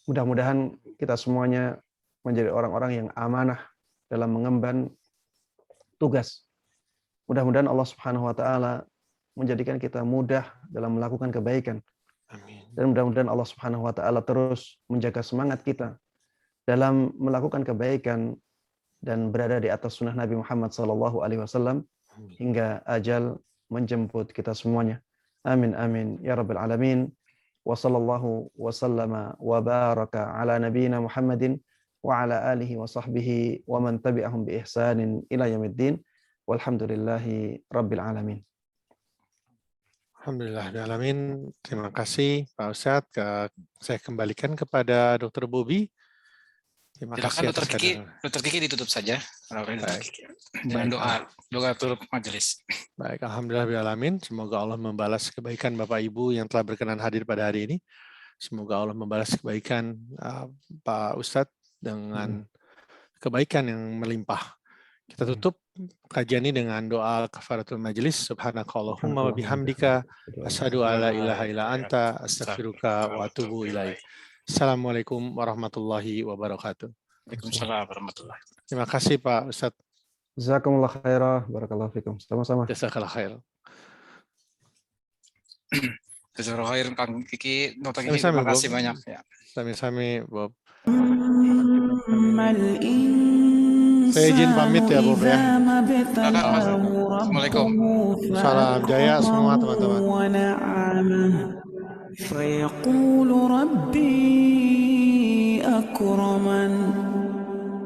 Mudah-mudahan kita semuanya menjadi orang-orang yang amanah dalam mengemban tugas. Mudah-mudahan Allah Subhanahu wa taala menjadikan kita mudah dalam melakukan kebaikan. Amin. Dan mudah-mudahan Allah Subhanahu wa taala terus menjaga semangat kita dalam melakukan kebaikan dan berada di atas sunnah Nabi Muhammad SAW hingga ajal menjemput kita semuanya. Amin amin ya rabbal alamin. Wa sallallahu wa sallama wa baraka ala nabiyyina Muhammadin wa ala alihi wa sahbihi wa man tabi'ahum bi ihsanin ila yaumiddin. Walhamdulillahi rabbil alamin. Alhamdulillahirrahmanirrahim. Terima kasih Pak Ustadz. Saya kembalikan kepada Dr. Bobby. Terima kasih. Dr. Kiki ditutup saja. Dengan doa tutup majelis. Baik, alhamdulillahirrahmanirrahim. Semoga Allah membalas kebaikan Bapak Ibu yang telah berkenan hadir pada hari ini. Semoga Allah membalas kebaikan Pak Ustadz dengan kebaikan yang melimpah. Kita tutup kajian ini dengan doa kafaratul majelis. Subhanakallahumma wa bihamdika asyhadu alla ilaha illa anta astaghfiruka wa atubu ilaik. Assalamualaikum warahmatullahi wabarakatuh. Waalaikumsalam warahmatullahi wabarakatuh. Terima kasih Pak Ustadz. Jazakumullah khairah, barakallahu fikum. Sama-sama. Jazakallah khair. Jazakallah khair Kang Kiki, Dr. Kiki, terima kasih banyak ya. Sami-sami Bob. Saya izin pamit ya Bob ya. Assalamualaikum. Salam jaya semua teman-teman. فيقول ربي أكرمن